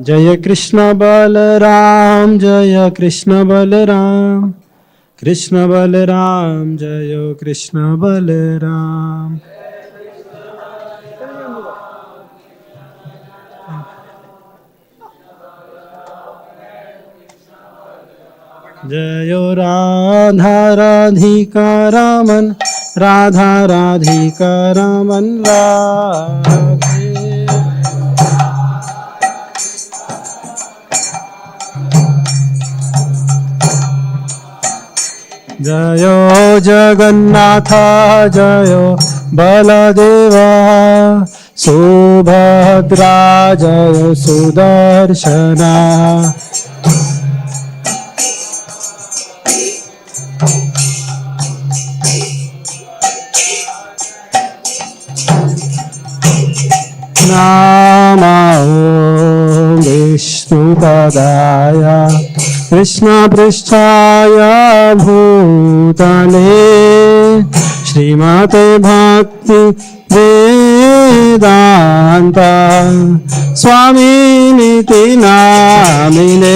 Jaya Krishna Balaram, Jaya Krishna Balaram, Krishna Balaram, Jaya Krishna Balaram. Jayo Radha Radhika Raman, Radha Radhika Raman Radhe. Jayo Jagannatha, Jayo Baladeva, Subhadra, Jayo Sudarshana. Namo Vishnu Padaya Krishna Pristhaya Bhutale Srimate Bhakti Vedanta Swami Niti Namine.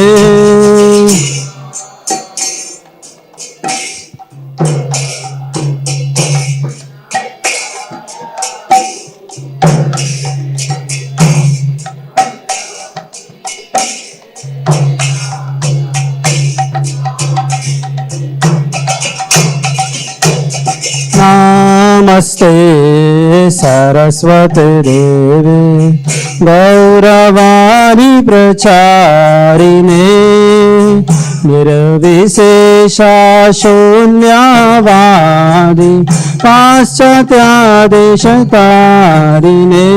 Namaste Saraswati Devi Gauravani Pracharine Nirvishesha Shunyavadi Paschatya Deshatarine.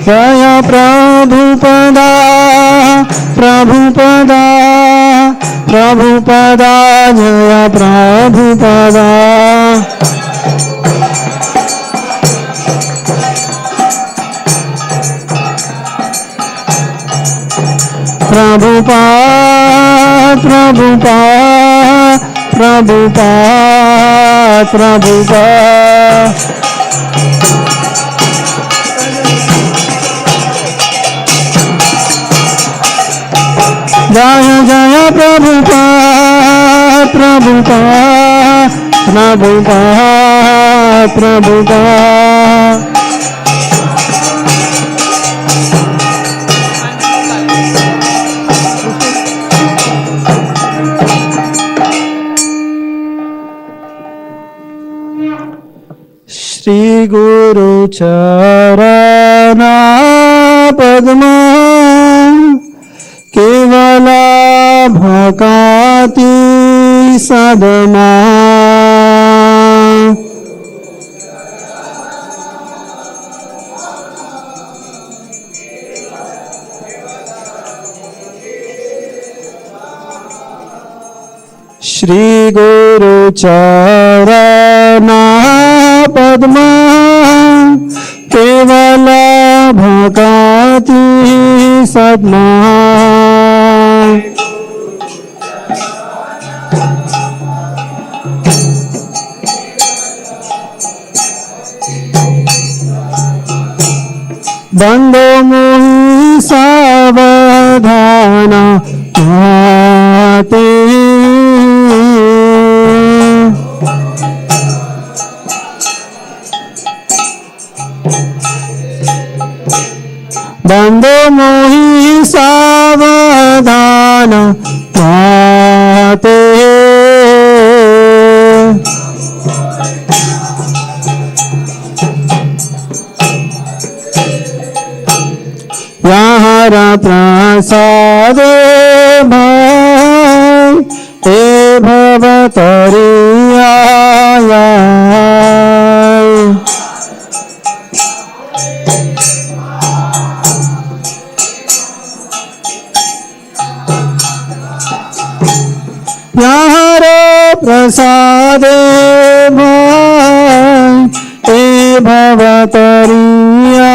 Jaya Prabhupada, Prabhupada, Prabhupada, Jaya Prabhupada. Prabhupada, Prabhupada, Prabhupada, Prabhupada. Jaya Jaya Prabhupada, Prabhupada, Prabhupada, Prabhupada. Shri Guru Charana Padma Kevala Bhakati Sadma. Shri Guru Charana Padma Kevala Bhakati Sadma. Bando Mohi Savadhana Mate. Bando Mohi Savadhana Mate. Yahara prasade bhai te bhavatariyaya. प्यारो प्रसादे भाई ए भवतरिया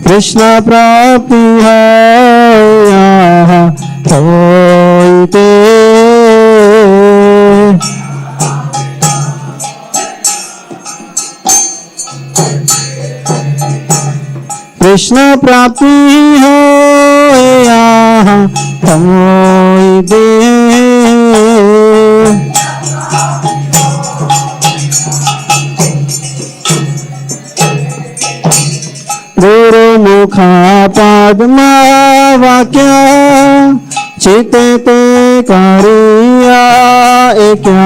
कृष्ण प्राप्ति है यहाँ होते कृष्ण प्राप्ति हो यहाँ होते गुरु मुखा पद्मा वाक्य चिते ते करिया क्या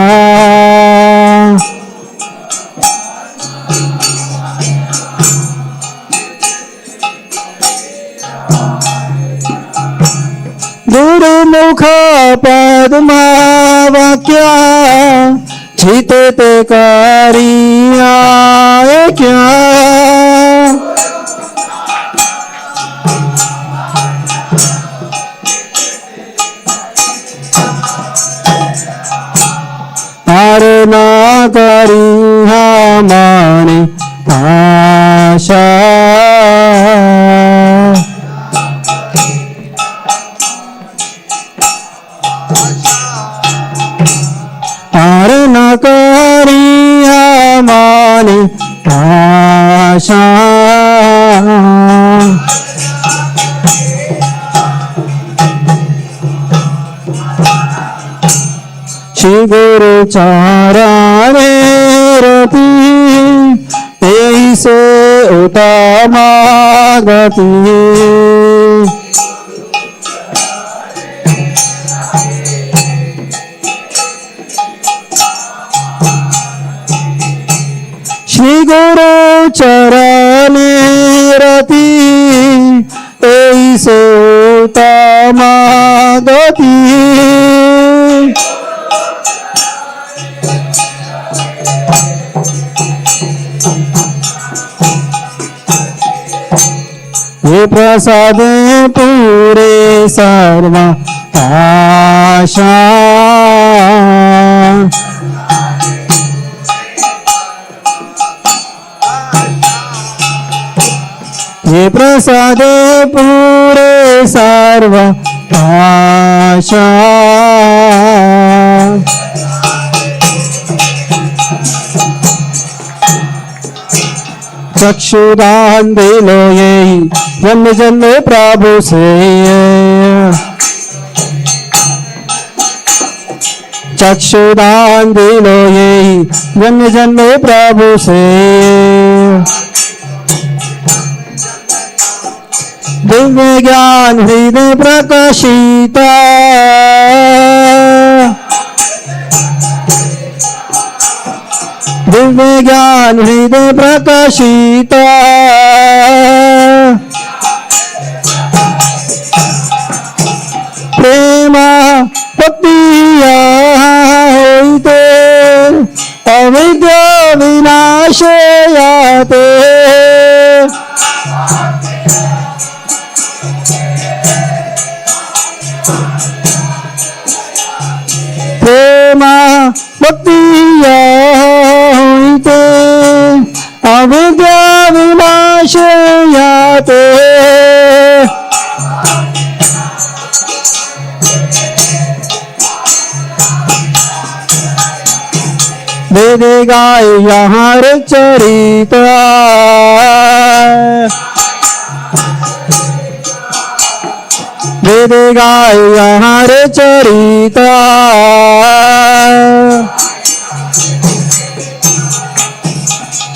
गुरु मुख पद्मा वाक्य चिते ते करिया क्या ना करी हमारी आशा अरे न करी हमारी आशा श्री गुरु चाराने रति ऐसे उत्तमा गति श्री गुरु चरणे रति ऐसे उत्तमा गति ये प्रसाद पूरे सर्व आशा ये प्रसाद पूरे सर्व आशा चक्षुदान दिलो यही जन्म जन्म प्रभु से चक्षुदान दिलो यही जन्म जन्म प्रभु से दिव्य ज्ञान हृदय प्रकाशिता दिव्य ज्ञान हृदय प्रकाशिता प्रेम भक्तिया होते अविद्या विनाशयाते प्रेम भक्तिया होते अविद्या विनाशयाते वेद गाय यहाँ चरिता वेद गाय यहाँ चरिता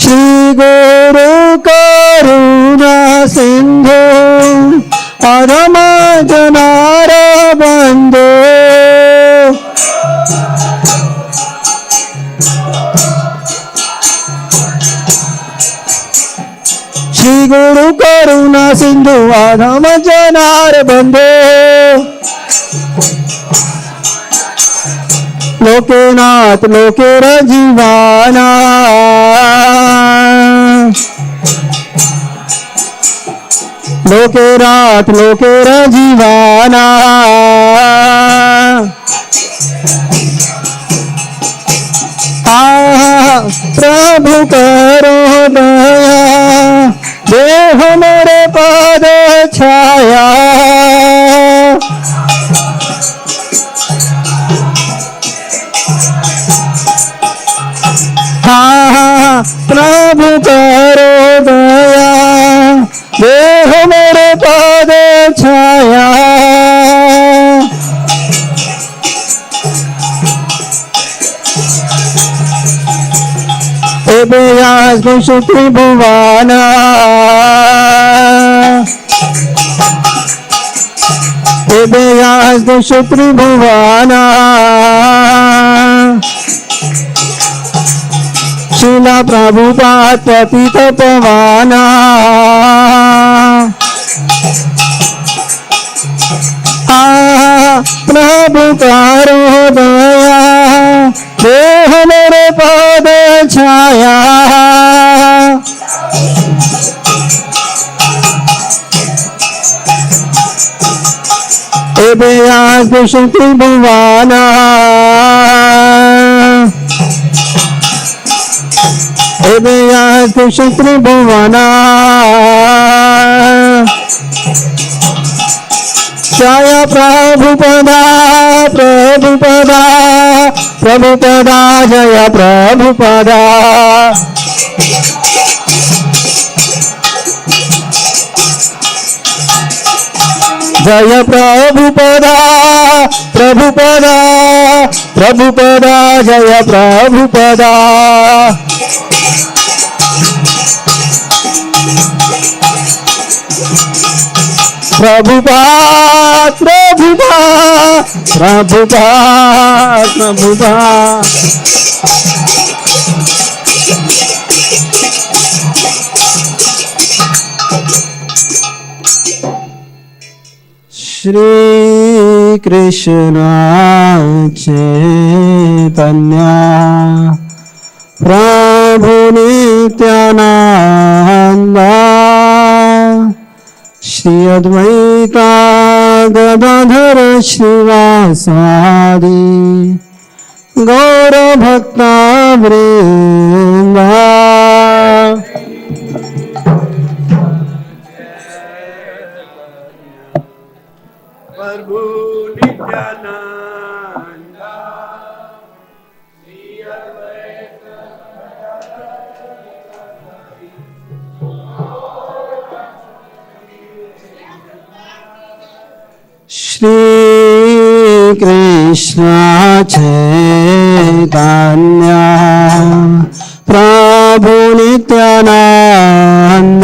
श्री गुरु करुणा सिंधु अधम जनार बंधु श्री गुरु करुणा सिंधु अधम जनार बंधु लोकेनाथ लोकेर जीवाना लोकेरात लोकेर जीवाना प्रभु करो दया देह मेरे पद छाया प्रभु करो दया देह मेरे पद छाया एबेयास गुशु त्रिभुवाना एबेयास गुशु त्रिभुवाना श्रीला प्रभुपाद पतित पवाना प्रभु करो दया देह मेरे पद छाया एबेयास गुशु त्रिभुवाना एबेयास गुशु त्रिभुवाना जय प्रभुपदा प्रभुपदा प्रभुपदा जय प्रभुपदा जय प्रभुपदा प्रभुपदा प्रभुपदा जय प्रभुपदा प्रभुपाद प्रभुपाद प्रभुपाद प्रभुपाद श्री कृष्ण चैतन्य प्रभु नित्यानंद श्री अद्वैता गदाधर श्रीवासादि गौर भक्ता वृंद प्रभु नित्यानंद श्री कृष्ण चैतन्य प्रभु नित्यानंद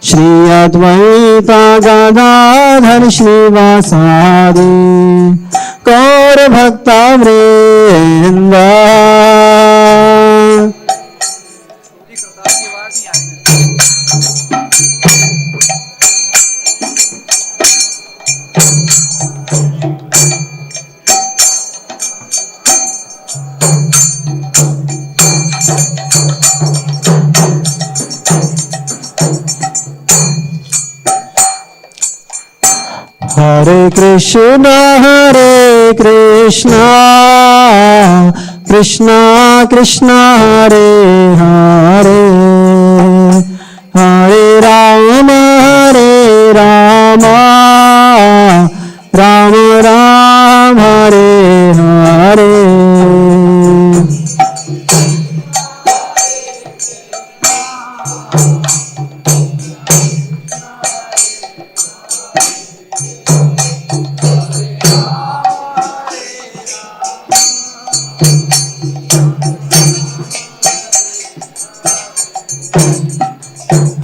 श्री अद्वैता गदाधर श्रीवासादि गौर भक्ता वृंद हरे Krishna Krishna Krishna Hare Hare Hare Ram Ram Ram Hare Hare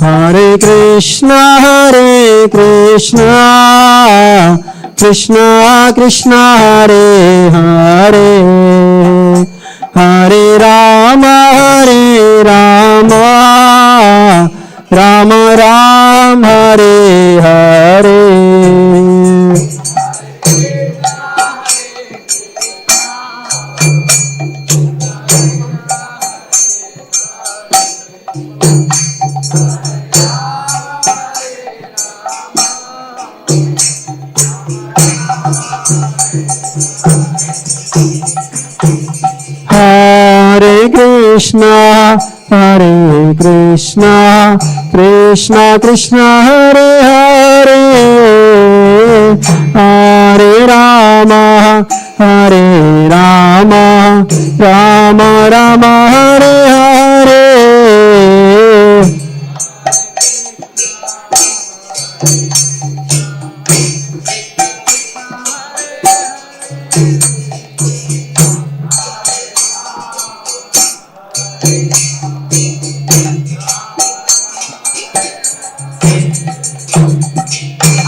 Hare Krishna Krishna Krishna Hare Hare Hare Ram Ram Ram Hare Hare Hare Krishna, Krishna Krishna, Hare Hare, Hare Rama, Rama Rama, Hare Hare.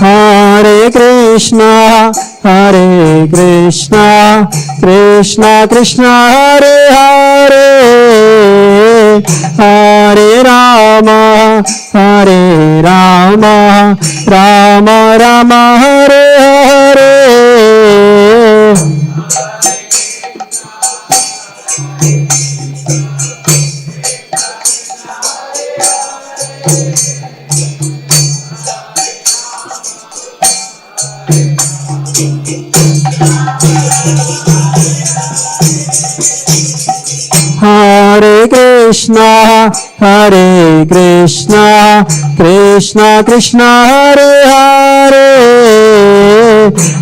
Hare Krishna, Krishna Krishna, Hare Hare, Hare Rama, Rama Rama, Hare Hare. Hare Krishna, Krishna Krishna, Hare Hare,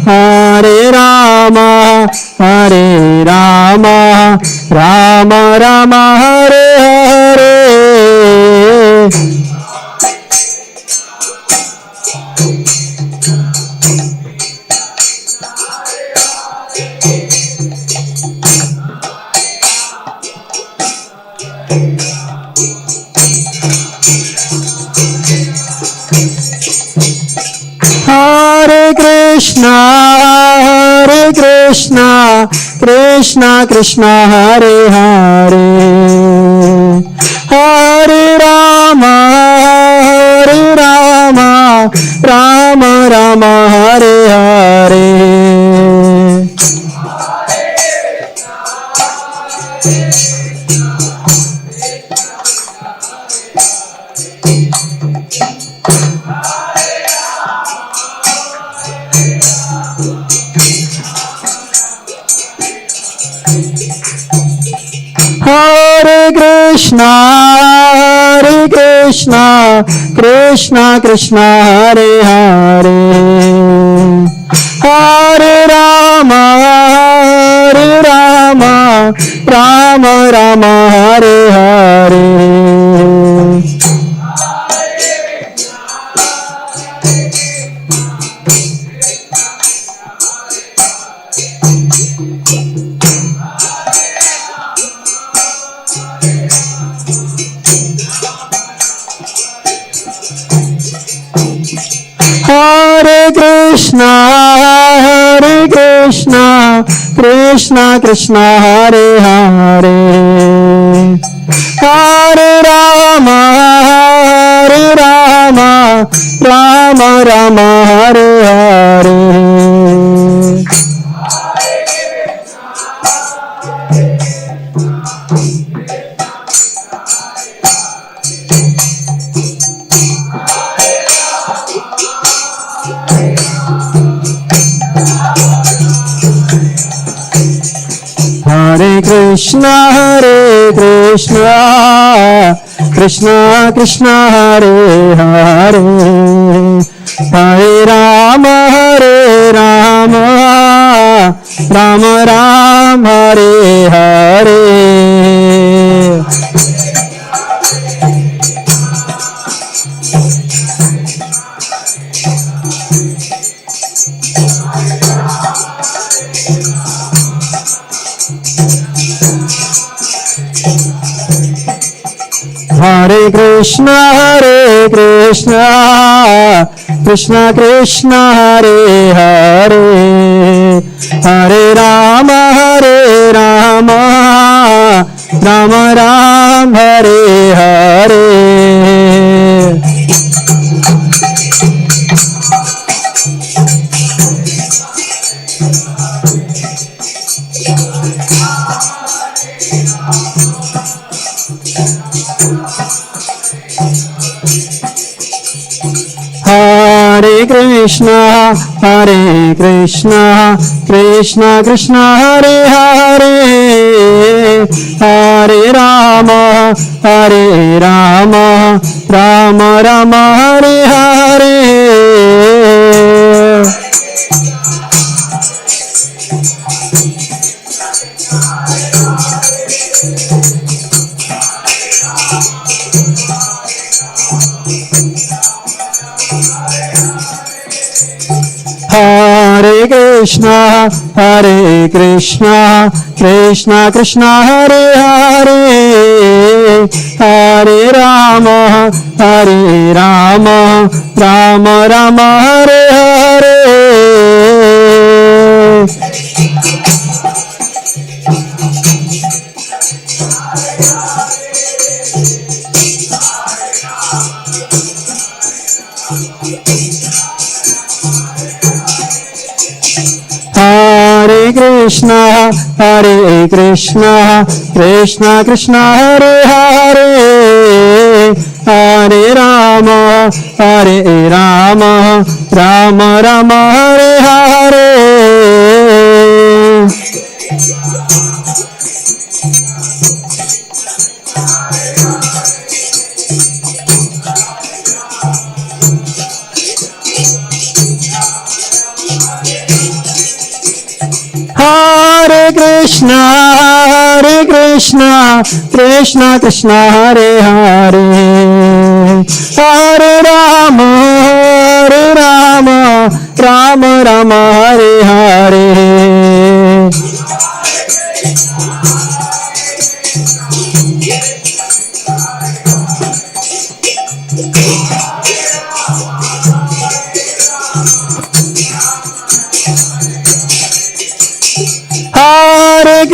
Hare Rama, Rama Rama, Hare Hare. Hare Krishna, Krishna Krishna, Hare Hare, Hare Rama, Rama Rama, Hare Hare. Hare Krishna, Krishna Krishna, Hare Hare, Hare Rama, Rama Rama, Hare Hare. Hare Krishna, Krishna Krishna, Hare Hare, Hare Rama, Rama Rama, Hare Hare. Hare Krishna, Krishna Krishna, Hare Hare, Hare Rama, Rama Rama, Hare Hare. Hare Krishna, Krishna Krishna, Hare Hare, Hare Rama, Rama Rama, Hare Hare. Hare Krishna, Krishna Krishna, Hare Hare, Hare Rama, Rama Rama, Hare Hare. Hare Krishna, Krishna Krishna, Hare Hare, Hare Rama, Rama Rama, Hare Hare. Hare Krishna, Krishna Krishna, Hare Hare, Hare Rama, Rama Rama, Hare Hare. Hare Krishna, Krishna Krishna, Hare Hare, Hare Rama, Rama Rama, Hare Hare. Hare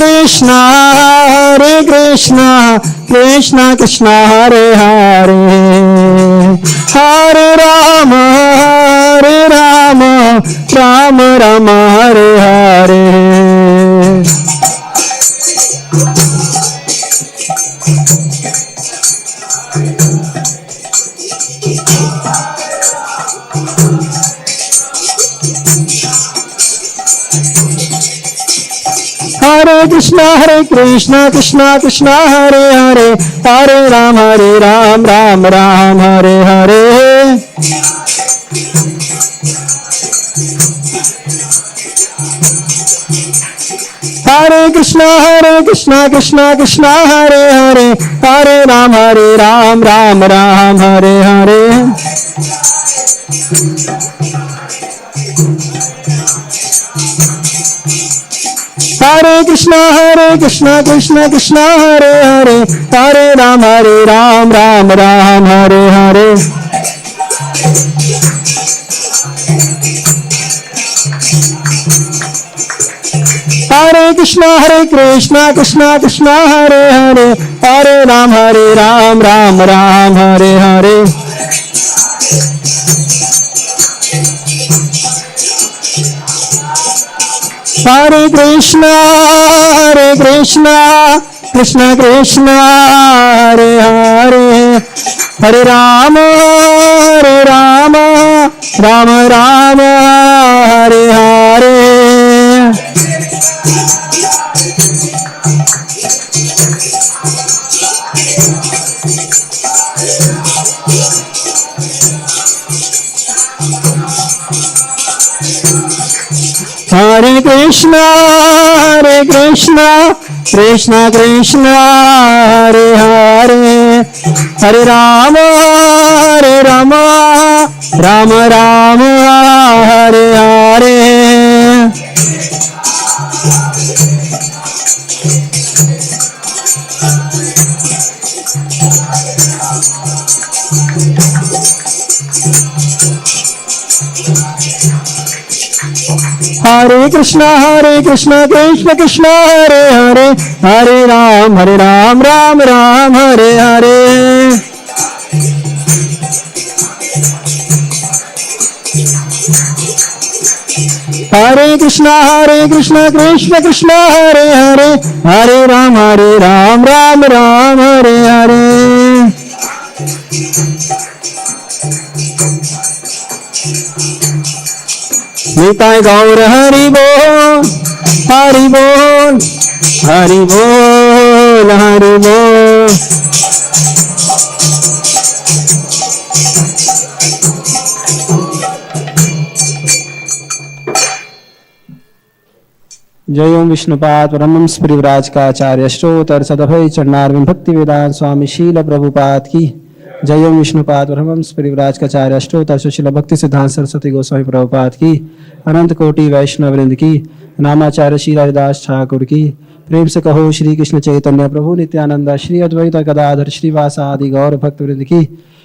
Krishna, Krishna Krishna, Hare Hare, Hare Rama, Rama Rama, Hare Hare. Hare Krishna, Krishna Krishna, Hare Hare, Hare Ram, Ram Ram, Hare Hare. Hare Krishna, Krishna Krishna, Hare Hare, Hare Ram, Ram Ram, Hare Hare. Hare Krishna, Krishna Krishna, Hare Hare, Hare Ram, Ram Ram, Hare Hare. Hare Krishna, Krishna Krishna, Hare Hare, Hare Ram, Ram Ram, Hare Hare. Hare Krishna, Krishna Krishna, Hare Hare, Hare Rama, Rama Rama, Hare Hare. Hare Krishna, Krishna Krishna, Hare Hare, Hare Rama, Rama Rama, Hare Hare. Hare Krishna, Krishna Krishna, Hare Hare, Hare Ram, Ram Ram, Hare Hare. हरे कृष्णा कृष्ण कृष्ण हरे हरे, हरे राम राम राम हरे हरे। निताय गौर हरि बोल, हरि बोल, हरि बोल, हरि बोल। जय ओम विष्णुपाद परमहंस परिव्राज का आचार्य श्रोतर सदभय चरणारविंद भक्तिवेदांत स्वामी शील प्रभुपाद की। जय ओम विष्णुपाद परमहंस परिव्राज का आचार्य श्रोतर सुशील भक्ति सिद्धांत सरस्वती गोस्वामी प्रभुपाद की। अनंत कोटि वैष्णव वृंद की। नामाचार्य श्री हरिदास ठाकुर की। प्रेम से कहो श्री कृष्ण चैतन्य प्रभु नित्यानंद श्री अद्वैत गदाधर श्रीवासादि गौर भक्त वृंद की।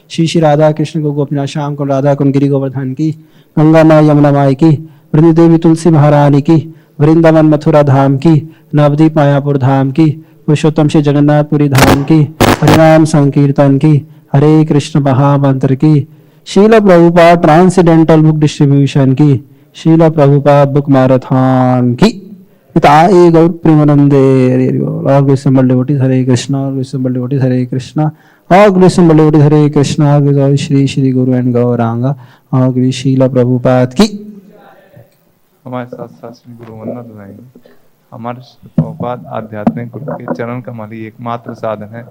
श्री श्री राधा कृष्ण को गोपीनाथ श्याम को राधा कुंड गिरि गोवर्धन की। गंगा माई यमुना माई की। वृंद देवी तुलसी महारानी की। वृंदावन मथुरा धाम की। नवदीप मायापुर धाम की। पुरुषोत्तम श्री जगन्नाथपुरी धाम की। हरिनाम संकीर्तन की। हरे कृष्ण महामंत्र की। शील प्रभुपाद ट्रांसेंडेंटल बुक डिस्ट्रीब्यूशन की। शील प्रभुपाद बुक मैराथन की। पिताए गौर प्रेमानंदे। All graceful devotees Hare Krishna, all graceful devotees Hare Krishna, all graceful devotees Hare Krishna, all Shri Shri Guru and Gauranga, all ग्री शील प्रभुपाद की। हमारे साथ साथ श्री गुरु वंदना दोहराएंगे। हमारे प्रभुपाद आध्यात्मिक गुरु के चरण कमल ही एकमात्र साधन है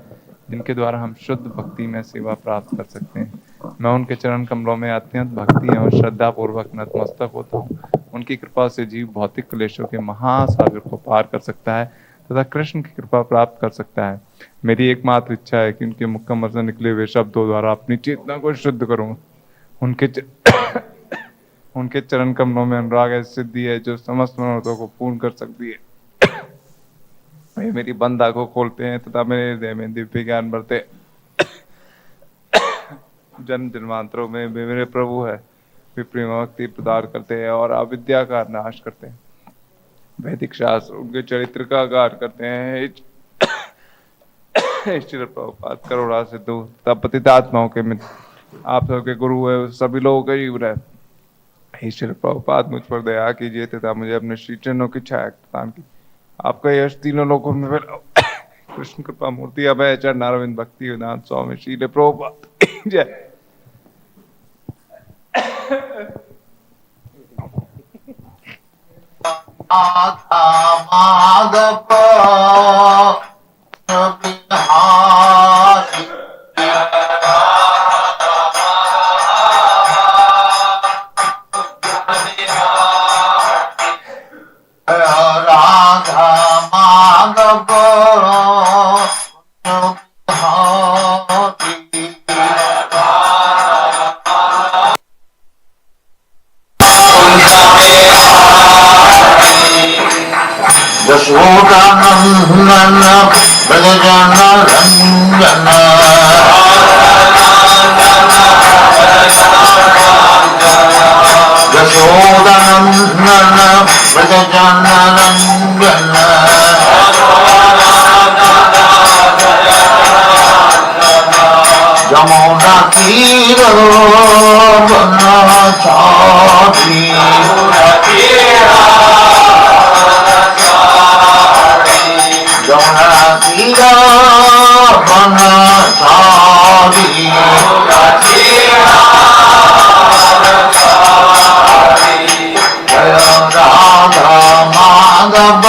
जिनके द्वारा हम शुद्ध भक्ति में सेवा प्राप्त कर सकते हैं। मैं उनके चरण कमलों में अत्यंत भक्ति एवं श्रद्धा पूर्वक नतमस्तक होता हूँ। उनकी कृपा से जीव भौतिक क्लेशों के महासागर को पार कर सकता है तथा कृष्ण की कृपा प्राप्त कर सकता है। मेरी एकमात्र इच्छा है कि उनके मुख कमल से निकले हुए शब्दों द्वारा अपनी चेतना को शुद्ध करूँ। उनके चरण कमलों में अनुराग ऐसी सिद्धि है जो समस्त मनोरथों को पूर्ण कर सकती है। वे मेरी बंद आंखों खोलते हैं तथा मेरे हृदय में दिव्य ज्ञान भरते। जन्म जन्मांतरों में वे मेरे प्रभु है। वे प्रेम भक्ति प्रदान करते हैं और अविद्या का नाश करते हैं। वैदिक शास्त्र उनके चरित्र का गान करते हैं। श्रील प्रभुपाद करुणा सिद्धू तथा पतित आत्माओं के मित्र, आप सबके गुरु है, सभी लोगों के जीवन है। श्रील प्रभुपाद मुझ पर दया कीजिए तथा मुझे अपने श्री चरणों की छाया प्रदान की। आपका यश तीनों लोगों में कृष्ण कृपा मूर्ति अभय चरण अरविंद भक्ति वेदांत स्वामी श्रील प्रभुपाद जय। यशोदानंदन ब्रजजन रंजन यशोदानंदन ब्रजजन रंजन यमुना तीर बनचारी यमुना तीर बनचारी जय राधा माधव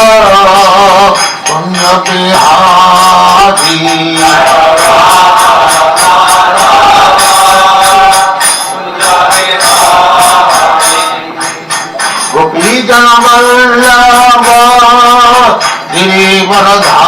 कुंज बिहारी गोपी जन Vallabh Girivardhari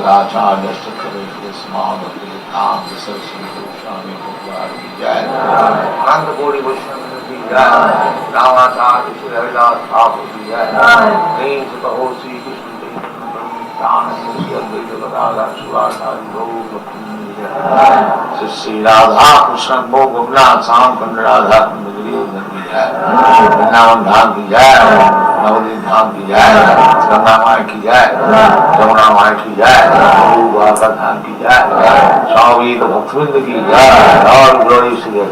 Acharya Stakare Small Bhaktivedanta Saraswati Swami Prabhupada ki jai. Ananda Gauri Vaishnava ki jai. Ramacharya Shri Haridas Thakur ki jai. Nain Sata Ho Sri Krishna Chaitanya Sri Advaita Gadadhar Srivasadi Gaur Bhakti jai. Sri Radha Krishna Bhogavnath Sam Kanda Radha Kundagiri Udan ki jai. Vrindavan Dham ki jai. Navadvip Dham ki jai. Ganga Mai ki jai. Jamuna Mai ki jai. Bhagavad Dham ki jai. Swami Bhaktivedanta ki jai. All glories to God.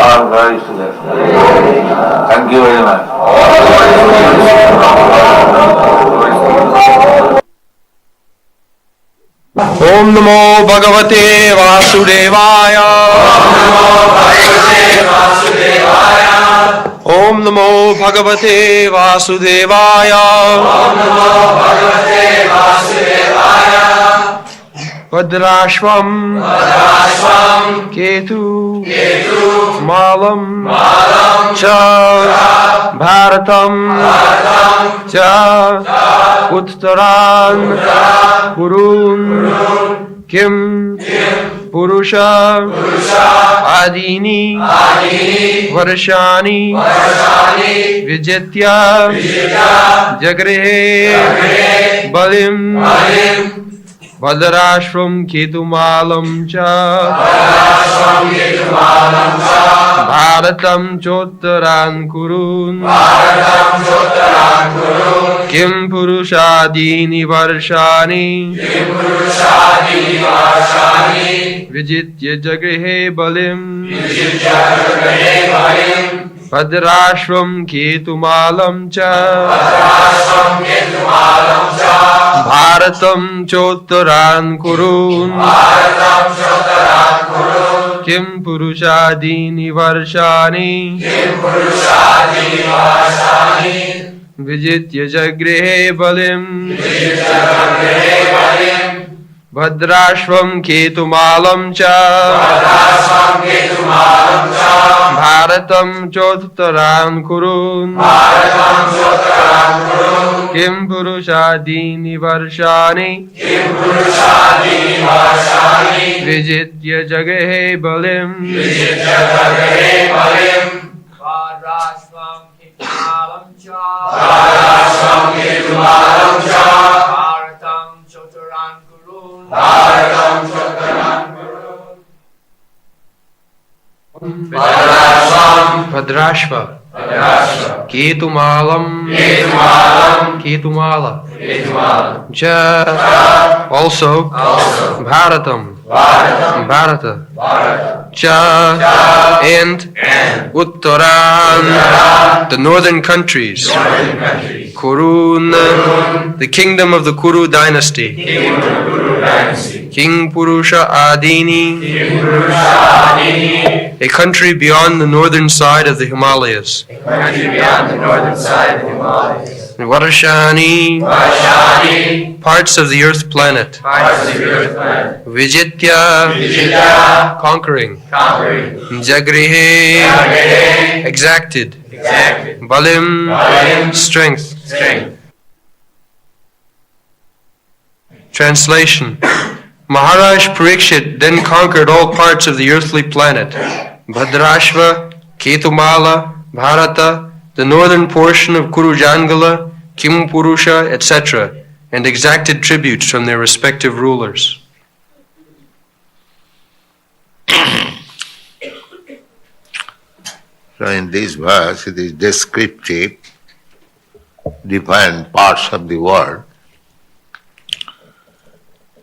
All glories to God. Thank you very much. Om Namo Bhagavate Vasudevaya. Om Namo Bhagavate Vasudevaya. Vadrashvam Ketu Malam Cha Bharatam Cha Uttaran Kurun Kim Purusha Adini Varshani Vijitya Jagre Balim Vadrashvam Ketumalam Cha Bharatam Chottaran Kurun Kim Purushadini Varshani Vijitya Jagrihe Balim Vadrashvam Ketumalam Cha Bharatam Chottaran Kurun Kim Purushadini Varshani Vijitya Jagrihe Balim Vadrashvam Ketumalam Cha Bharatam Chottaran Kurun Kim Purushadini Varshani Vijitya Jagrihe Balim Vadrashvam Ketumalam Cha Bharatam Chottaran Kurun Vadrashva Ketumalam Ketumala Cha also Bharatam Bharata Cha and Uttaran the northern countries Kurun the kingdom of the Kuru dynasty King Purusha Adini a country beyond the northern side of the Himalayas Varshani parts of the earth planet Vijitya conquering Jagrihe exacted Balim strength. Translation Maharaj Parikshit then conquered all parts of the earthly planet Bhadrashva, Ketumala, Bharata, the northern portion of Kurujangala, Kimpurusha, etc., and exacted tributes from their respective rulers. So in this verse, it is descriptive, different parts of the world.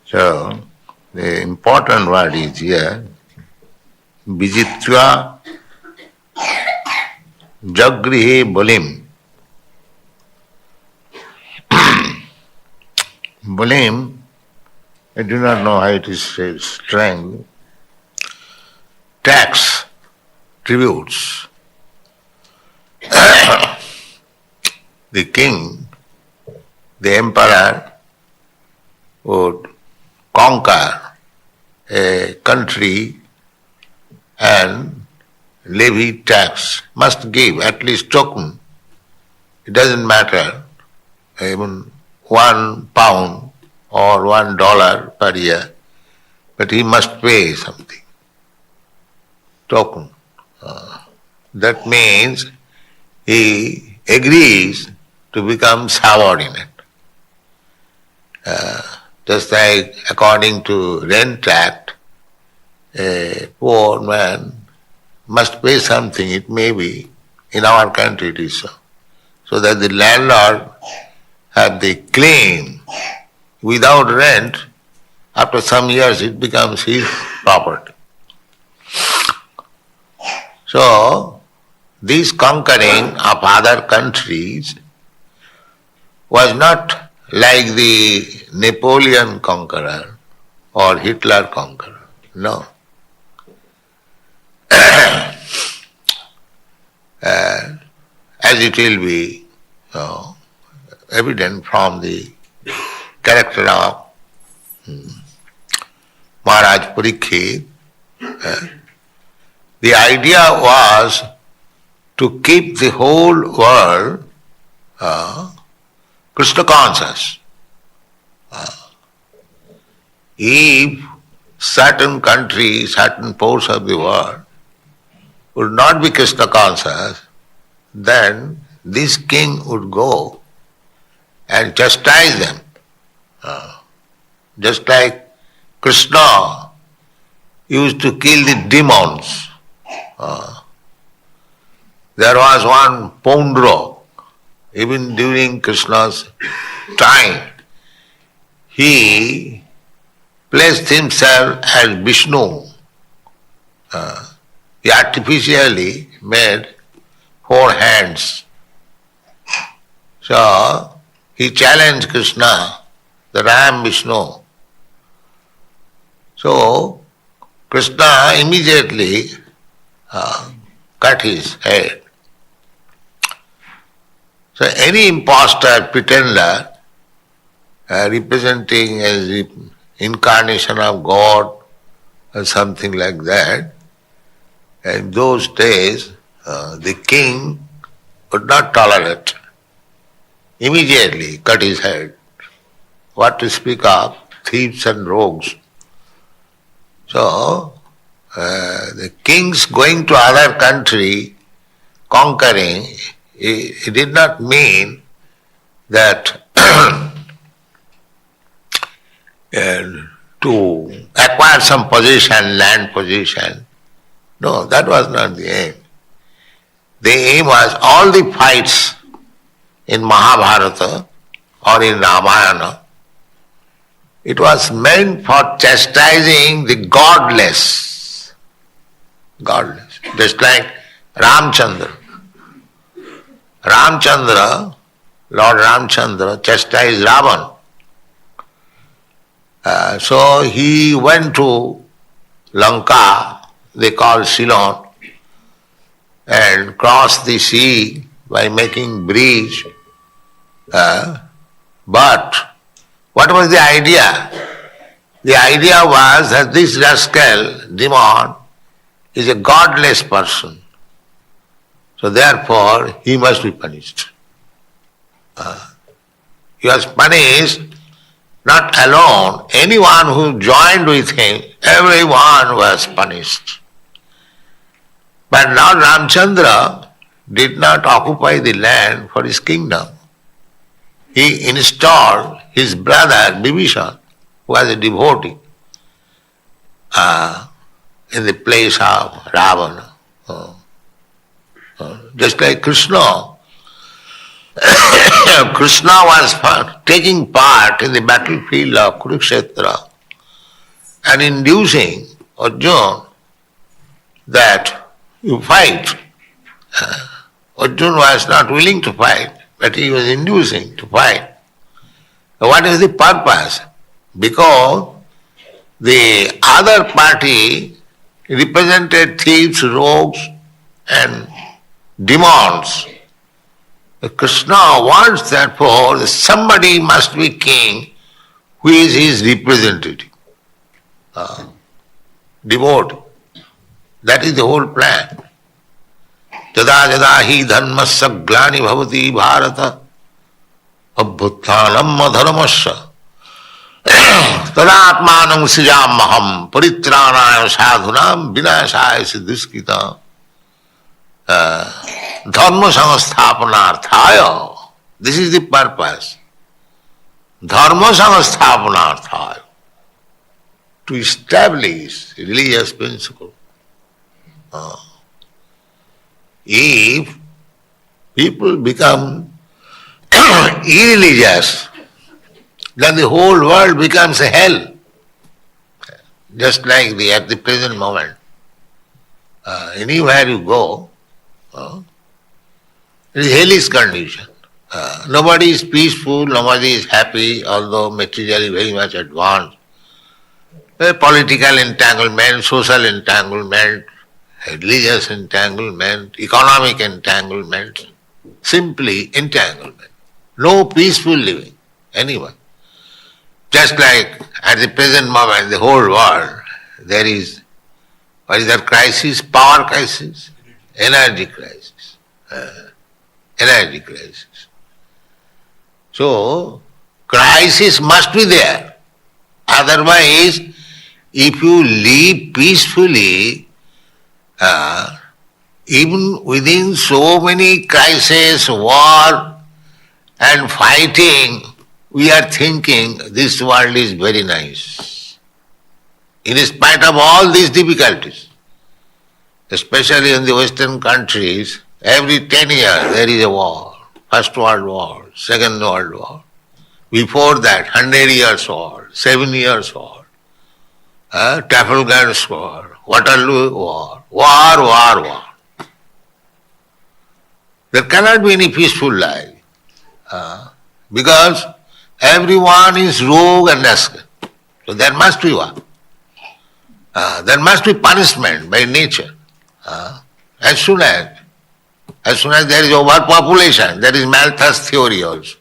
So the important word is here, Vijitva Jagrihe Balim. Balim, I do not know how it is said, strength, tax, tributes. The king, the emperor, would conquer a country and levy tax, must give at least token. It doesn't matter, even £1 or $1 per year, but he must pay something. Token. That means he agrees to become subordinate. Just like according to Rent Act, a poor man must pay something, it may be, in our country it is so. So that the landlord have the claim. Without rent, after some years it becomes his property. So, this conquering of other countries was not like the Napoleon conqueror or Hitler conqueror. No. As it will be evident from the character of Maharaj Parikshit, the idea was to keep the whole world Krishna conscious. If certain countries, certain parts of the world would not be Krishna conscious, then this king would go and chastise them. Just like Krishna used to kill the demons. There was one Pondro, even during Krishna's time, he placed himself as Vishnu. He artificially made 4 hands. So, he challenged Krishna that I am Vishnu. So, Krishna immediately cut his head. So, any impostor, pretender, representing as the incarnation of God or something like that, in those days, the king would not tolerate. Immediately cut his head. What to speak of thieves and rogues. So, the kings going to other country, conquering, it did not mean that to acquire some position, land position. No, that was not the aim. The aim was all the fights in Mahabharata or in Ramayana, it was meant for chastising the godless. Godless. Just like Ramchandra. Lord Ramchandra chastised Ravan. So he went to Lanka, they call Ceylon, and crossed the sea by making bridge. But what was the idea? The idea was that this rascal, demon, is a godless person. So therefore, he must be punished. He was punished not alone. Anyone who joined with him, everyone was punished. But Lord Ramchandra did not occupy the land for his kingdom. He installed his brother Vibhishan, who was a devotee, in the place of Ravana. Just like Krishna. Krishna was taking part in the battlefield of Kurukshetra and inducing Arjuna that you fight. Arjuna was not willing to fight, but he was inducing to fight. What is the purpose? Because the other party represented thieves, rogues and demons. Krishna wants therefore somebody must be king who is his representative, devotee. That is the whole plan. Jada jada hi dharmasya glani bhavati bharata abhuttanam adharmasya Tadatmanam srijamaham paritranaya sadhunam vinashaya siddhiskita dharma samasthapanarthaya. This is the purpose. Dharma samasthapanarthaya. To establish religious principle. If people become irreligious, then the whole world becomes a hell. Just like at the present moment. Anywhere you go, it is hellish condition. Nobody is peaceful, nobody is happy, although materially very much advanced. Political entanglement, social entanglement, religious entanglement, economic entanglement, simply entanglement. No peaceful living, anyone. Just like at the present moment, the whole world, there is, what is that crisis? Power crisis, energy crisis. Energy crisis. So, crisis must be there. Otherwise, if you live peacefully, even within so many crises, war and fighting, we are thinking this world is very nice. In spite of all these difficulties, especially in the Western countries, every 10 years there is a war. First World War, Second World War. Before that, 100 years war, 7 years war, Trafalgar War, Waterloo War, war. There cannot be any peaceful life because everyone is rogue and rascal. So there must be war. There must be punishment by nature. As soon as there is overpopulation, there is Malthus theory also.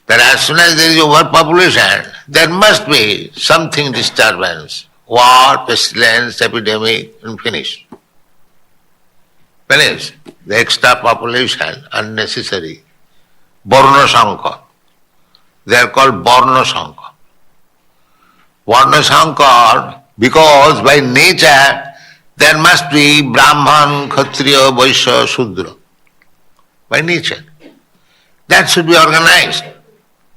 That as soon as there is overpopulation, there must be something disturbance. War, pestilence, epidemic, and finish. Finish. The extra population, unnecessary. Varna-sankar. They are called Varna-sankar. Varna-sankar, because by nature there must be Brahman, Kshatriya, Vaishya, Shudra. By nature. That should be organized.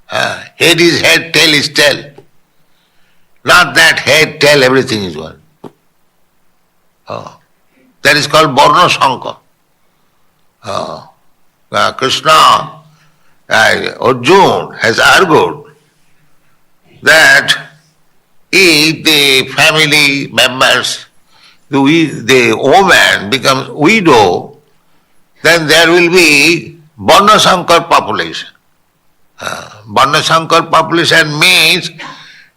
Head is head, tail is tail. Not that head, tail, everything is one. That is called Varna-sankar. Krishna, Arjuna has argued that if the family members, the woman becomes widow, then there will be Varna-sankar population. Varna-sankar population means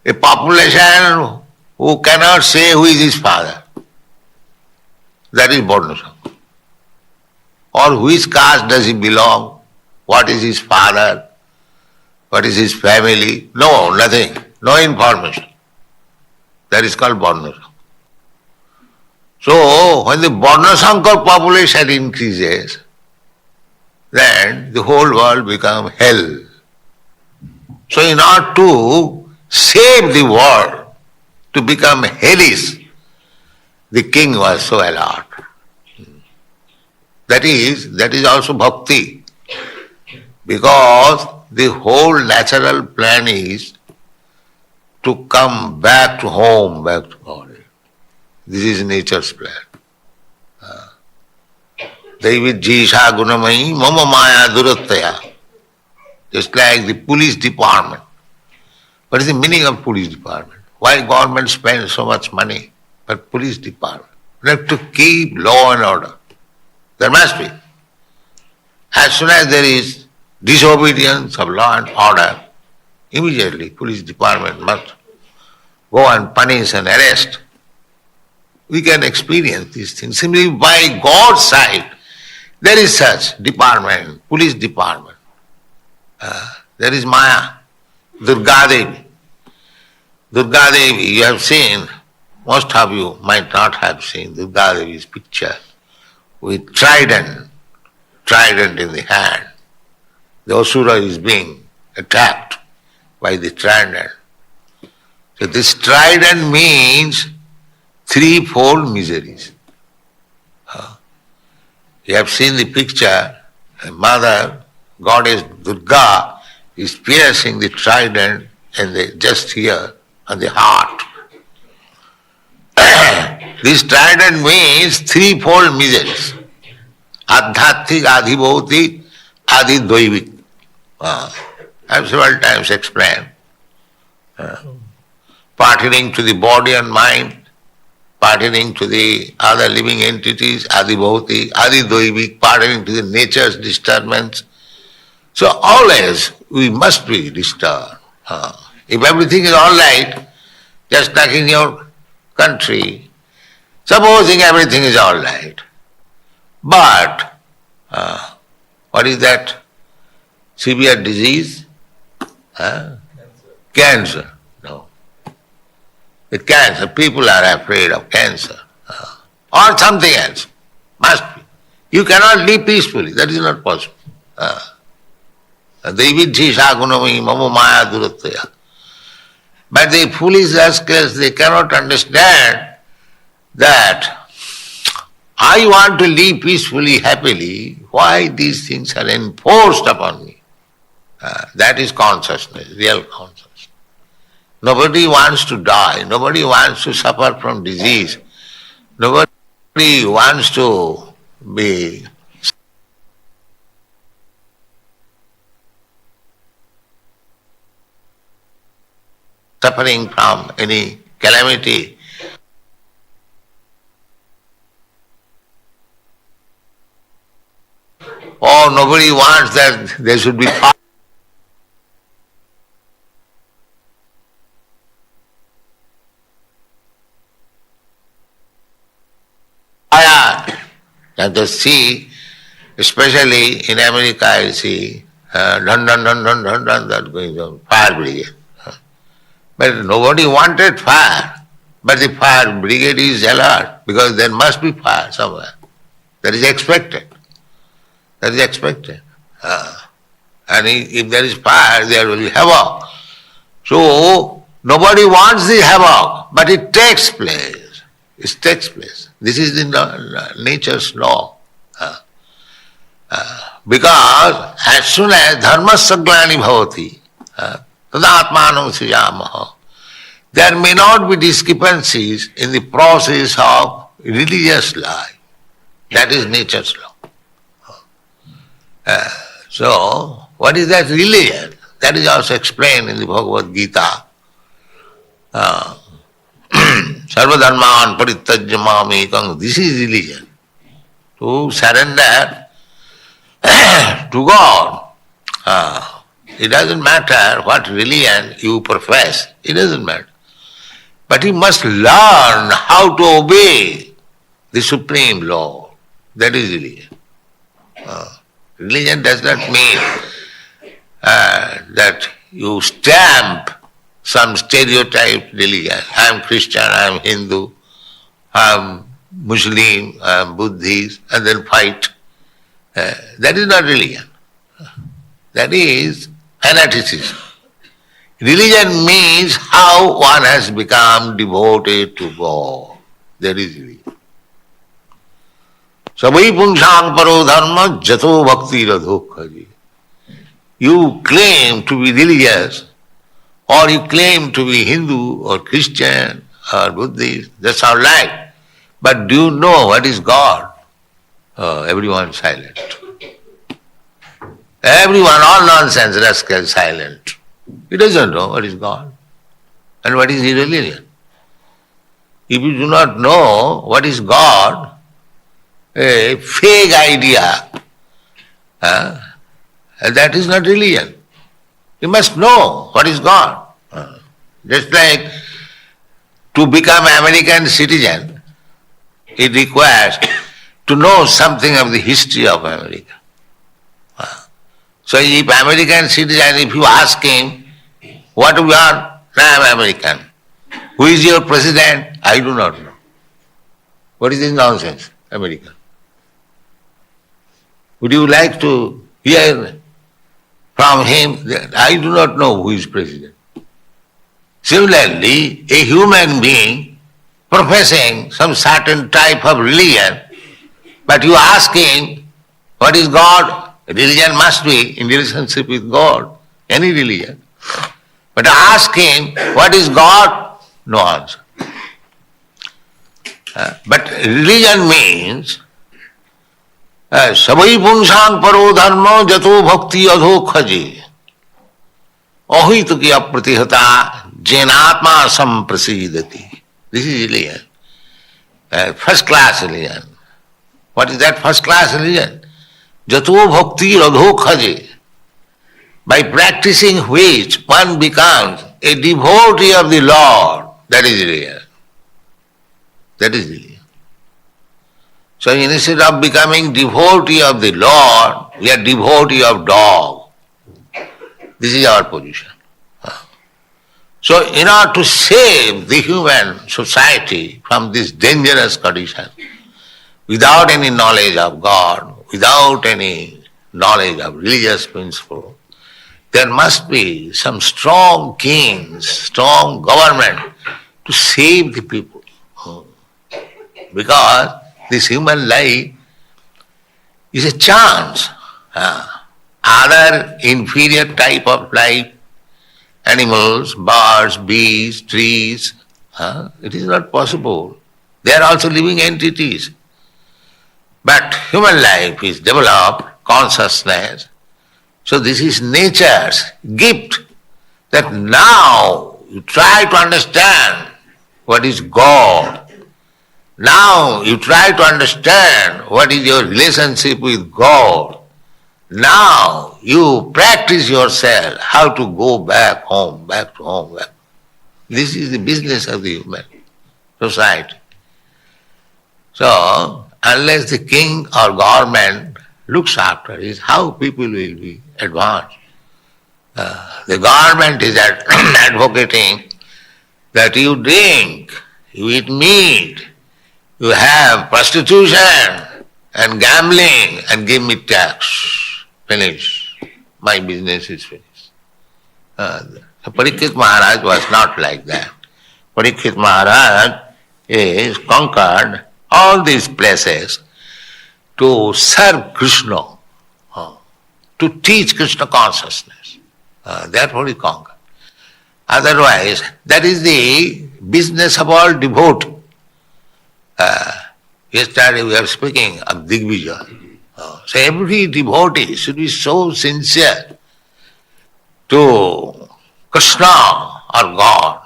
a population who cannot say who is his father. That is Varna-sankar. Or which caste does he belong? What is his father? What is his family? No, nothing. No information. That is called Varna-sankar. So, when the Varna-sankar population increases, then the whole world becomes hell. So, in order to save the world, to become hellish, the king was so alert. That is also bhakti. Because the whole natural plan is to come back to home, back to God. This is nature's plan. Daivijjisha gunamayi mama maya durattaya. Just like the police department. What is the meaning of police department? Why government spends so much money for police department? We have to keep law and order. There must be. As soon as there is disobedience of law and order, immediately police department must go and punish and arrest. We can experience these things. Simply by God's side, there is such department, police department. There is Maya, Durga Devi. Durga Devi, you have seen, most of you might not have seen Durga Devi's picture with trident in the hand. The Asura is being attacked by the trident. So this trident means threefold miseries. You have seen the picture, Mother, Goddess Durga is piercing the trident and just here on the heart. This trident means threefold miseries. Adhyatmik, Adhibhautik, Adhidvaivik. I have several times explained. Pertaining to the body and mind, pertaining to the other living entities, Adhibhautik, Adhidvaivik, pertaining to the nature's disturbance. So always we must be disturbed. If everything is all right, just like in your country, supposing everything is all right, but what is that severe disease? Cancer. No. With cancer, people are afraid of cancer. Or something else. Must be. You cannot live peacefully. That is not possible. Devidhi sagunami mama maya durataya. But the foolish rascals, they cannot understand that I want to live peacefully, happily. Why these things are enforced upon me? That is consciousness, real consciousness. Nobody wants to die. Nobody wants to suffer from disease. Nobody wants to be suffering from any calamity. Or nobody wants that there should be fire. And the sea, especially in America, I see dun that going on, fire brigade. But nobody wanted fire. But the fire brigade is alert because there must be fire somewhere. That is expected. That is expected. And if there is fire, there will be havoc. So nobody wants the havoc, but it takes place. It takes place. This is the nature's law. Because as soon as dharma saglani bhavati, tadatmanam srijamaha, there may not be discrepancies in the process of religious life. That is nature's law. So, what is that religion? That is also explained in the Bhagavad Gita. Sarvadharman parityajya mamekam. This is religion. To surrender to God. It doesn't matter what religion you profess. It doesn't matter. But you must learn how to obey the Supreme Lord. That is religion. Religion does not mean that you stamp some stereotyped religion. I am Christian, I am Hindu, I am Muslim, I am Buddhist, and then fight. That is not religion. That is fanaticism. Religion means how one has become devoted to God. That is religion. Savai pungsang paro dharma jato bhakti radhokhaji. You claim to be religious, or you claim to be Hindu or Christian or Buddhist, that's all right. But do you know what is God? Everyone is silent. Everyone, all nonsense, rascal, silent. He doesn't know what is God and what is his religion. If you do not know what is God, a fake idea, that is not religion. You must know what is God. Just like to become American citizen, it requires to know something of the history of America. So if American citizen, if you ask him, what you are? I am American. Who is your president? I do not know. What is this nonsense, American? Would you like to hear from him that I do not know who is president? Similarly, a human being professing some certain type of religion, but you ask him, what is God? Religion must be in relationship with God, any religion. But ask him, what is God? No answer. But religion means Savai punsang paro dharma jato bhakti adho khaje ahit ki apratihata jenatma samprasidati. This is religion. First class religion. What is that first class religion? Jato bhakti adho khaje. By practicing which one becomes a devotee of the Lord. That is religion. That is religion. So instead of becoming devotee of the Lord, we are devotee of dog. This is our position. So in order to save the human society from this dangerous condition, without any knowledge of God, without any knowledge of religious principle, there must be some strong kings, strong government to save the people. Because this human life is a chance. Other inferior type of life, animals, birds, bees, trees, it is not possible. They are also living entities. But human life is developed consciousness. So this is nature's gift, that now you try to understand what is God. Now you try to understand what is your relationship with God. Now you practice yourself how to go back home, back to home. Back. This is the business of the human society. So unless the king or government looks after it, how people will be advanced. The government is advocating that you drink, you eat meat, you have prostitution and gambling and give me tax. Finish. My business is finished. Parikshit Maharaj was not like that. Parikshit Maharaj is conquered all these places to serve Krishna, to teach Krishna consciousness. Therefore he conquered. Otherwise, that is the business of all devotees. Yesterday we were speaking of Digvijaya. So every devotee should be so sincere to Krishna or God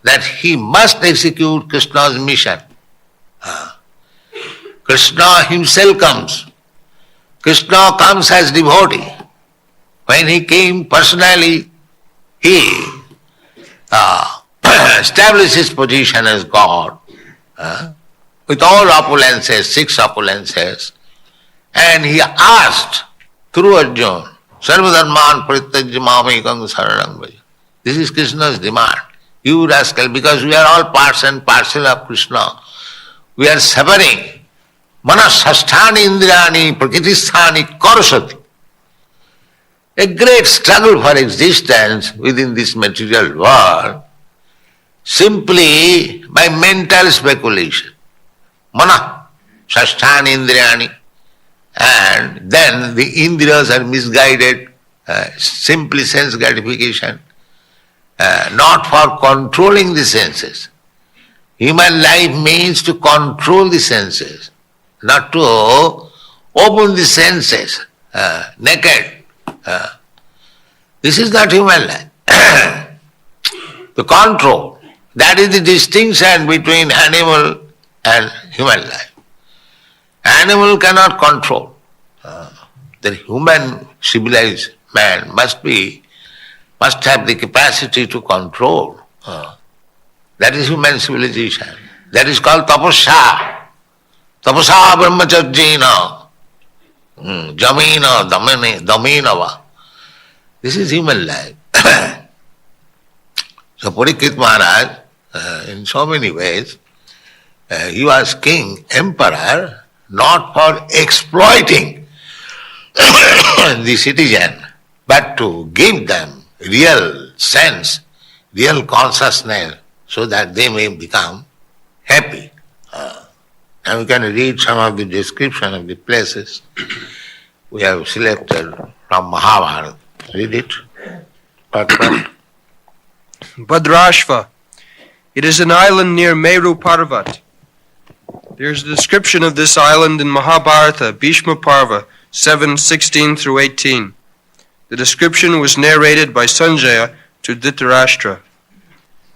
that he must execute Krishna's mission. Krishna himself comes. Krishna comes as devotee. When he came personally, he established his position as God. With all opulences, 6 opulences, and he asked through Arjuna, Sarvadharman Parityajya Mamekam Saranam Bhaja. This is Krishna's demand. You rascal, because we are all parts and parcel of Krishna, we are suffering. Manasasthani indriyani prakritisthani karusati. A great struggle for existence within this material world, simply by mental speculation. Mana, sasthani indriyani. And then the indriyas are misguided, simply sense gratification, not for controlling the senses. Human life means to control the senses, not to open the senses, naked. This is not human life. The control, that is the distinction between animal and human life. Animal cannot control. The human civilized man must have the capacity to control. That is human civilization. That is called tapasya. Tapasa brahmacharjena. Jamina daminava. This is human life. So Parikshit Maharaj, in so many ways, he was king, emperor, not for exploiting the citizen, but to give them real sense, real consciousness so that they may become happy. And we can read some of the description of the places we have selected from Mahabharata. Read it. Bhadrashva. It is an island near Meru Parvat. There is a description of this island in Mahabharata, Bhishma Parva, 7:16 through 18. The description was narrated by Sanjaya to Dhritarashtra.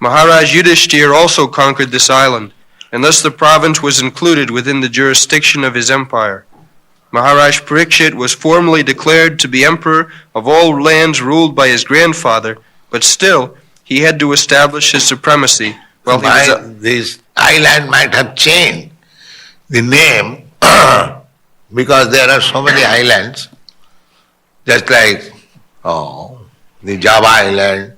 Maharaj Yudhishthir also conquered this island, and thus the province was included within the jurisdiction of his empire. Maharaj Parikshit was formally declared to be emperor of all lands ruled by his grandfather, but still he had to establish his supremacy while he was this island might have changed the name because there are so many islands, just like the Java Island,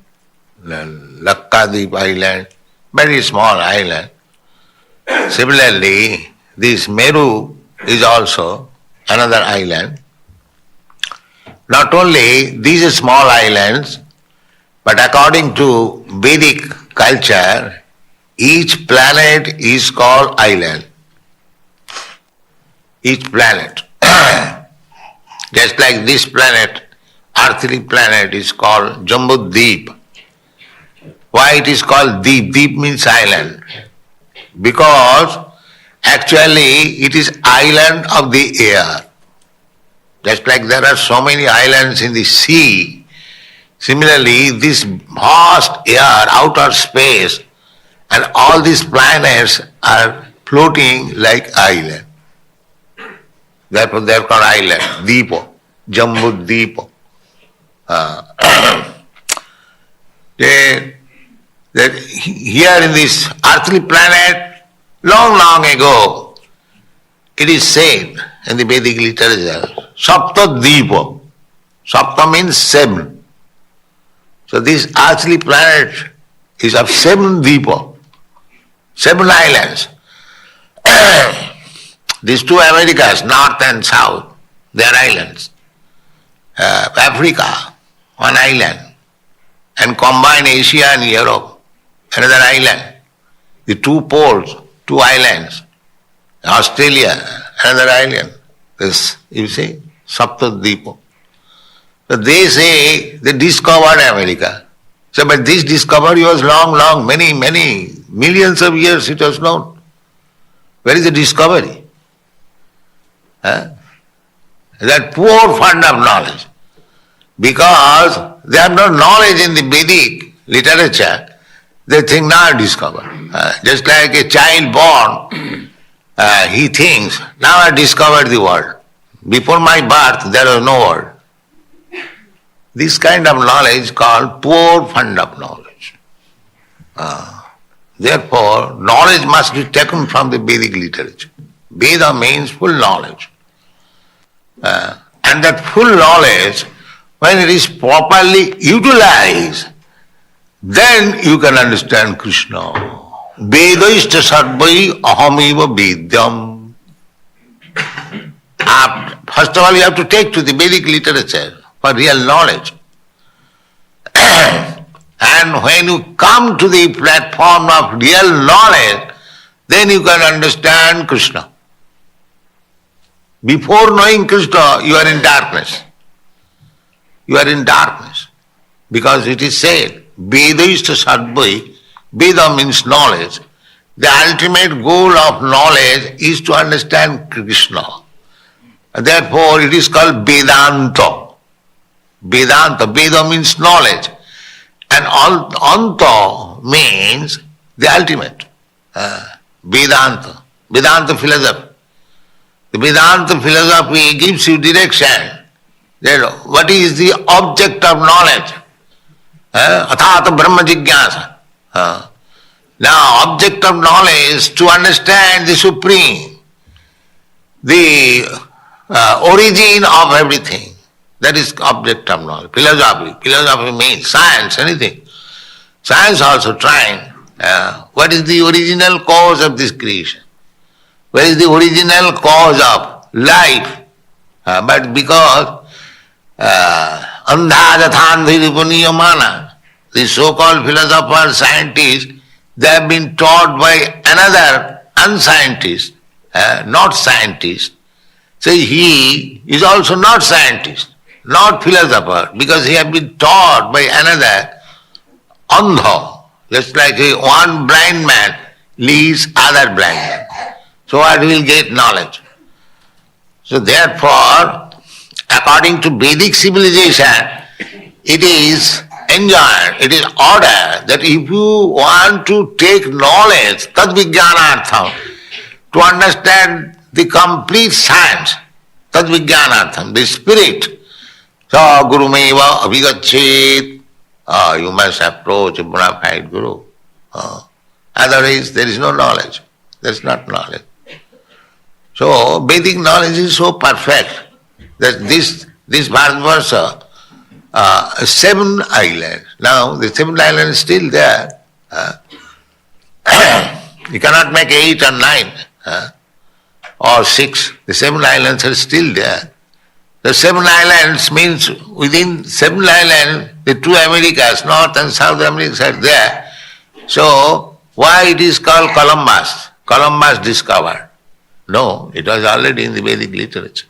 Lakkadweep Island, very small island. Similarly, this Meru is also another island. Not only these small islands, but according to Vedic culture, each planet is called island. Each planet. Just like this planet, earthly planet is called Jambudweep. Why it is called Deep? Deep means island. Because actually it is island of the air. Just like there are so many islands in the sea, similarly this vast air, outer space, and all these planets are floating like island. Therefore they are called island, Deepo, Jambudweep. That here in this earthly planet, long ago, it is said in the Vedic literature, Saptadweepa. Sapta means seven. So this earthly planet is of seven dweepa, seven islands. These two Americas, North and South, they are islands. Africa, one island. And combine Asia and Europe, another island. The two poles, two islands. Australia, another island. This, you see, Saptadweepa. So they say they discovered America. So, but this discovery was long, many millions of years it was known. Where is the discovery? That poor fund of knowledge. Because they have no knowledge in the Vedic literature, they think now discovered. Just like a child born, he thinks, now I discovered the world. Before my birth, there was no world. This kind of knowledge called poor fund of knowledge. Therefore, knowledge must be taken from the Vedic literature. Veda means full knowledge. And that full knowledge, when it is properly utilized, then you can understand Krishna. Vedaishta sarvai ahamiva vedyam. First of all, you have to take to the Vedic literature for real knowledge. And when you come to the platform of real knowledge, then you can understand Krishna. Before knowing Krishna, you are in darkness. You are in darkness. Because it is said, Vedaishta sarvai, Veda means knowledge. The ultimate goal of knowledge is to understand Krishna. Therefore, it is called Vedanta. Vedanta, Veda means knowledge. And Anta means the ultimate. Vedanta, Vedanta philosophy. The Vedanta philosophy gives you direction. That what is the object of knowledge? Athata Brahma Jigyasa. Now, object of knowledge is to understand the Supreme, the origin of everything. That is object of knowledge. Philosophy means science, anything. Science also trying. What is the original cause of this creation? What is the original cause of life? But because andhajathandhiripuniya mana, the so-called philosophers, scientists, they have been taught by another unscientist, not scientist. So he is also not scientist, not philosopher, because he has been taught by another andha, just like one blind man leads other blind man. So what will get knowledge? So therefore, according to Vedic civilization, it is enjoined, it is ordered that if you want to take knowledge, tad vijnanartham, to understand the complete science, tad vijnanartham, the spirit, so gurumeva abhigachet, you must approach a bona fide guru. Otherwise there is no knowledge, there is not knowledge. So Vedic knowledge is so perfect that this Bharatvarsha, 7 islands. Now the 7 islands is still there. You cannot make 8 or 9 or 6. The 7 islands are still there. The 7 islands means within 7 islands, the 2 Americas, North and South Americas are there. So why it is called Columbus? Columbus discovered. No, it was already in the Vedic literature.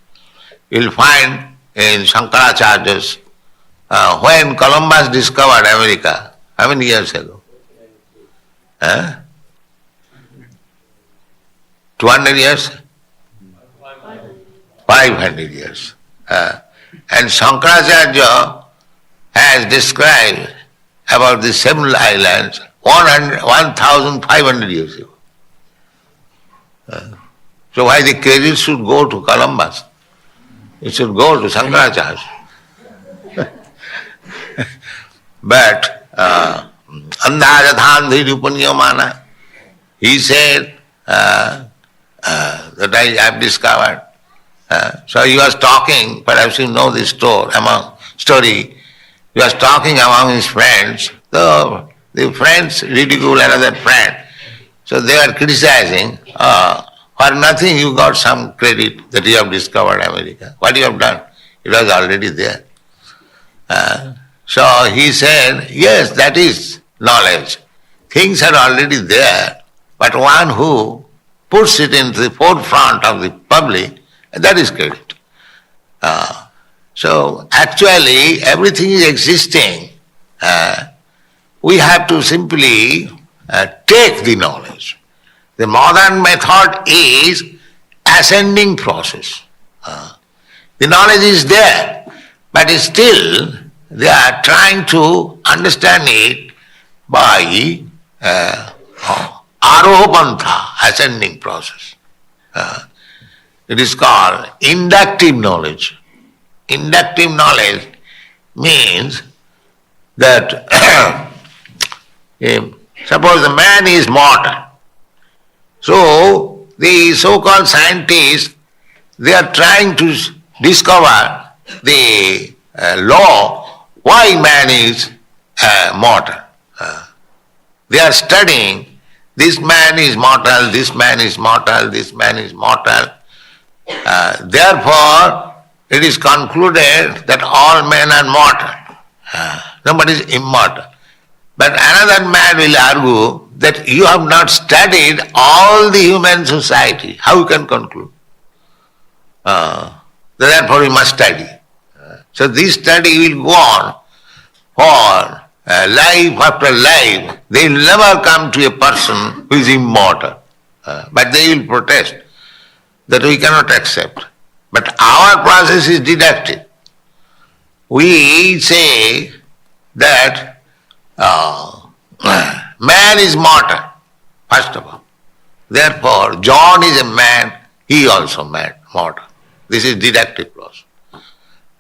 You will find in Shankaracharya's, when Columbus discovered America, how many years ago? 200 years? 500 years. And Shankaracharya has described about the 7 islands 1,500 years ago. So why the credit should go to Columbus? It should go to Shankaracharya. But Andhajathandhi Rupanyamana, he said that I have discovered. So he was talking, perhaps you know this story, he was talking among his friends. So the friends ridicule another friend. So they were criticizing, for nothing you got some credit that you have discovered America. What you have done? It was already there. So he said, yes, that is knowledge. Things are already there, but one who puts it into the forefront of the public, that is credit. So actually everything is existing. We have to simply take the knowledge. The modern method is ascending process. The knowledge is there, but still they are trying to understand it by arohapantha, ascending process. It is called inductive knowledge. Inductive knowledge means that suppose the man is mortal. So the so-called scientists, they are trying to discover the law why man is mortal. They are studying, this man is mortal, this man is mortal, this man is mortal. Therefore, it is concluded that all men are mortal. Nobody is immortal. But another man will argue that you have not studied all the human society. How you can conclude? Therefore, you must study. So this study will go on for life after life. They will never come to a person who is immortal. But they will protest that we cannot accept. But our process is deductive. We say that man is mortal, first of all. Therefore, John is a man, he also mortal. This is deductive process.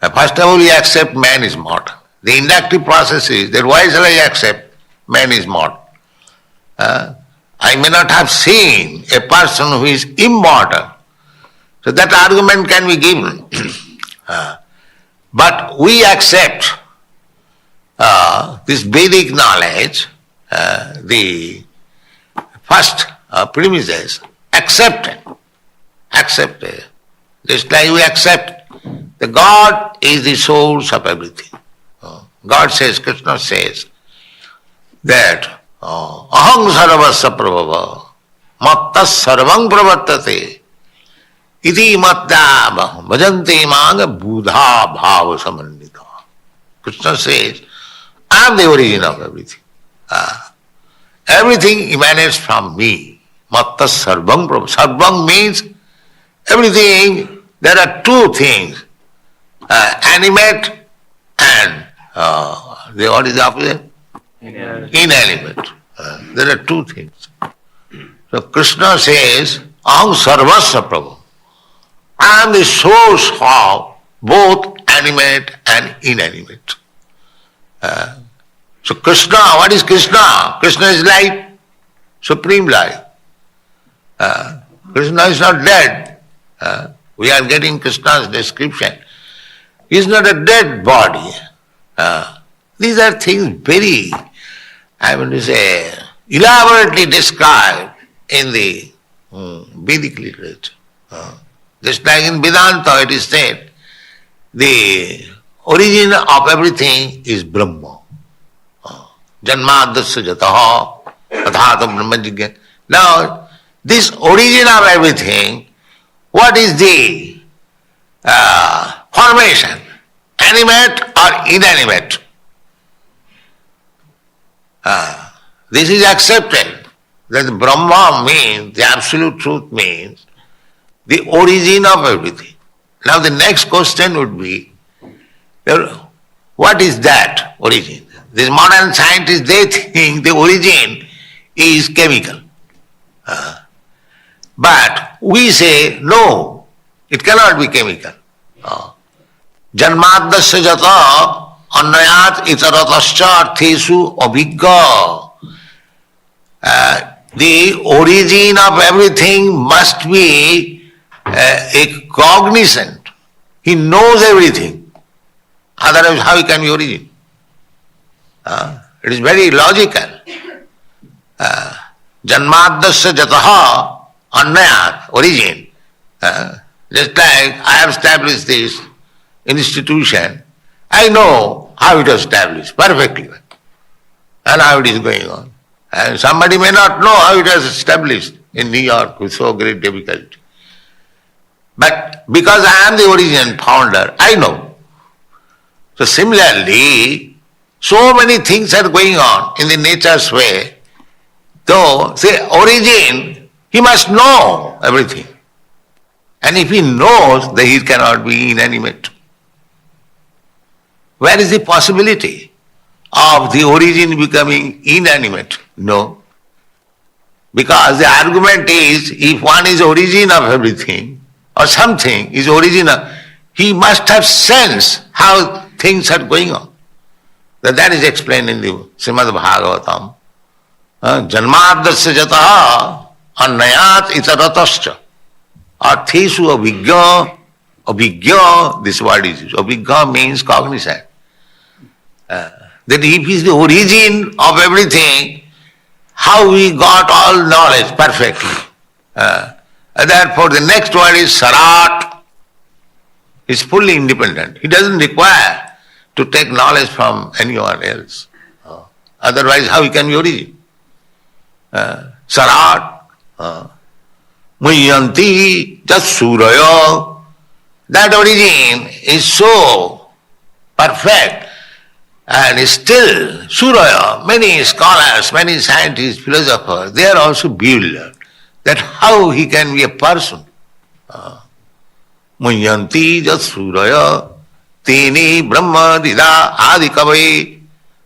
First of all, we accept man is mortal. The inductive process is that why shall I accept man is mortal? I may not have seen a person who is immortal. So that argument can be given. But we accept this Vedic knowledge, the first premises, accepted. Just like we accept that God is the source of everything. God says, Krishna says, that aham sarvasya prabhava mattas sarvam pravartate iti matta bhajante manga buddha bhava samannita. Krishna says, I am the origin of everything. Everything emanates from me. Mattas sarvam prabhava. Sarvam means everything. There are two things, animate and what is the opposite? Inanimate. There are two things. So Krishna says, Aham sarvasya prabhu. I am the source of both animate and inanimate. So Krishna, what is Krishna? Krishna is life, supreme life. Krishna is not dead. We are getting Krishna's description. He is not a dead body. These are things very, I want to say, elaborately described in the Vedic literature. Just like in Vedanta it is said, the origin of everything is Brahma. Janmadasya jataha athata brahma jigyan. Now, this origin of everything, what is the formation? Animate or inanimate? This is accepted. That Brahma means, the absolute truth means, the origin of everything. Now the next question would be, what is that origin? These modern scientists, they think the origin is chemical. But we say, no, it cannot be chemical. Janmadasya jata annayat itaratascha arthesu abhigga. The origin of everything must be a cognizant. He knows everything. Otherwise, how he can be origin? It is very logical. Janmadasya jataha annayat, origin. Just like I have established this institution, I know how it was established perfectly and how it is going on. And somebody may not know how it was established in New York with so great difficulty. But because I am the origin founder, I know. So similarly, so many things are going on in the nature's way. Though, say, origin, he must know everything. And if he knows, then he cannot be inanimate. Where is the possibility of the origin becoming inanimate? No. Because the argument is, if one is origin of everything, or something is origin of, he must have sense how things are going on. That is explained in the Srimad Bhagavatam. Janmadasya jataha annayat itaratascha arthesu abhigya. Abhigya, this word is used. Abhigya means cognizant. That if he is the origin of everything, how we got all knowledge perfectly. Therefore the next word is sarat. He is fully independent. He doesn't require to take knowledge from anyone else. Otherwise, how he can be origin? Sarat. Muyanti jasuraya. That origin is so perfect and still Suraya, many scholars, many scientists, philosophers, they are also bewildered that how he can be a person. Muyanti jasuraya teni brahma dida adikavai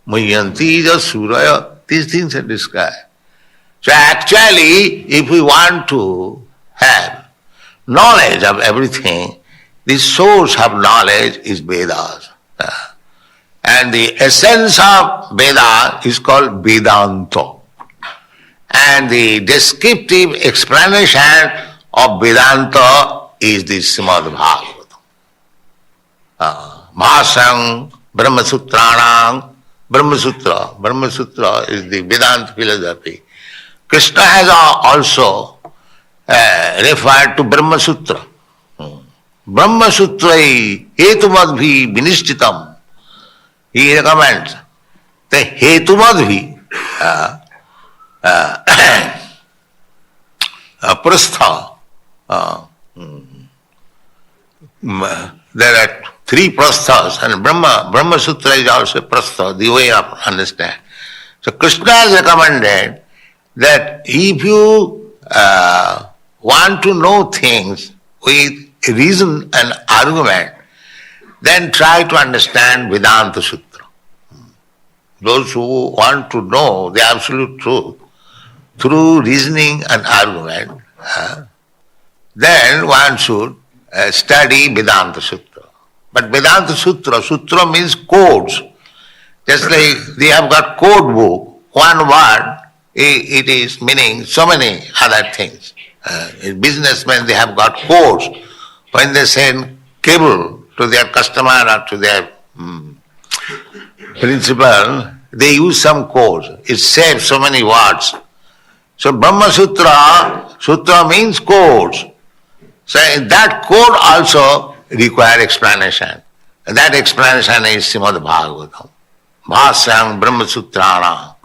muyanti jasuraya. These things are described. So actually, if we want to have knowledge of everything, the source of knowledge is Vedas. And the essence of Veda is called Vedanta. And the descriptive explanation of Vedanta is the Srimad Bhagavatam. Bhasang Brahmasutranam. Brahmasutra is the Vedanta philosophy. Krishna has also referred to Brahmasutra. Brahmasutrai hetumadbhi vinishtitam. He recommends the hetumadbhi, prastha. There are 3 prasthas, and Brahma Sutra is also prastha, the way of understand. So Krishna has recommended that if you want to know things with reason and argument, then try to understand Vedanta Sutra. Those who want to know the absolute truth through reasoning and argument, then one should study Vedanta Sutra. But Vedanta Sutra means codes. Just like they have got code book, one word, it is meaning so many other things. In businessmen, they have got codes. When they send cable to their customer or to their principal, they use some codes. It saves so many words. So Brahma Sutra means codes. So that code also requires explanation. And that explanation is Srimad Bhagavatam. Bhasyam Brahma Sutranam.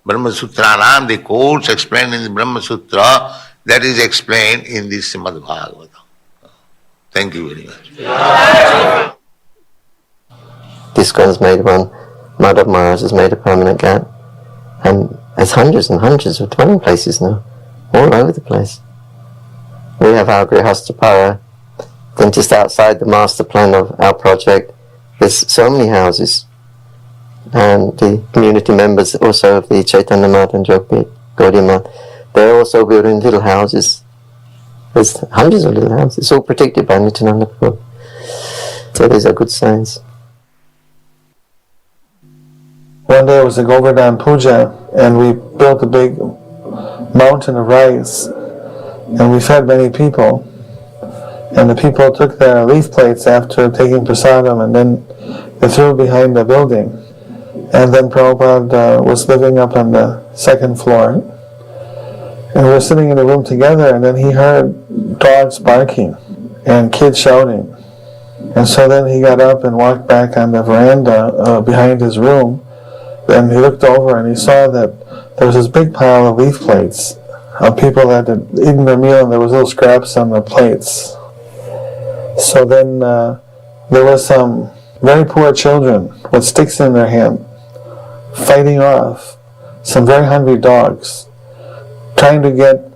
Brahma Sutranam, the codes explained in the Brahma Sutra, that is explained in the Srimad Bhagavatam. Thank you very much. ISKCON has made one, Madhav Maharaj has made a permanent gap, and there's hundreds and hundreds of dwelling places now, all over the place. We have our Grihastapara, then just outside the master plan of our project, there's so many houses. And the community members also of the Chaitanya Math and Gaudiya Math, they're also building little houses. There's hundreds of little houses. It's all protected by Nityananda Prabhu. So these are good signs. One day it was a Govardhan Puja, and we built a big mountain of rice, and we fed many people. And the people took their leaf plates after taking prasadam, and then they threw it behind the building. And then Prabhupada was living up on the 2nd floor. And we were sitting in the room together, and then he heard dogs barking and kids shouting. And so then he got up and walked back on the veranda behind his room. And he looked over and he saw that there was this big pile of leaf plates of people that had eaten their meal, and there was little scraps on the plates. So then there were some very poor children with sticks in their hand, fighting off some very hungry dogs, trying to get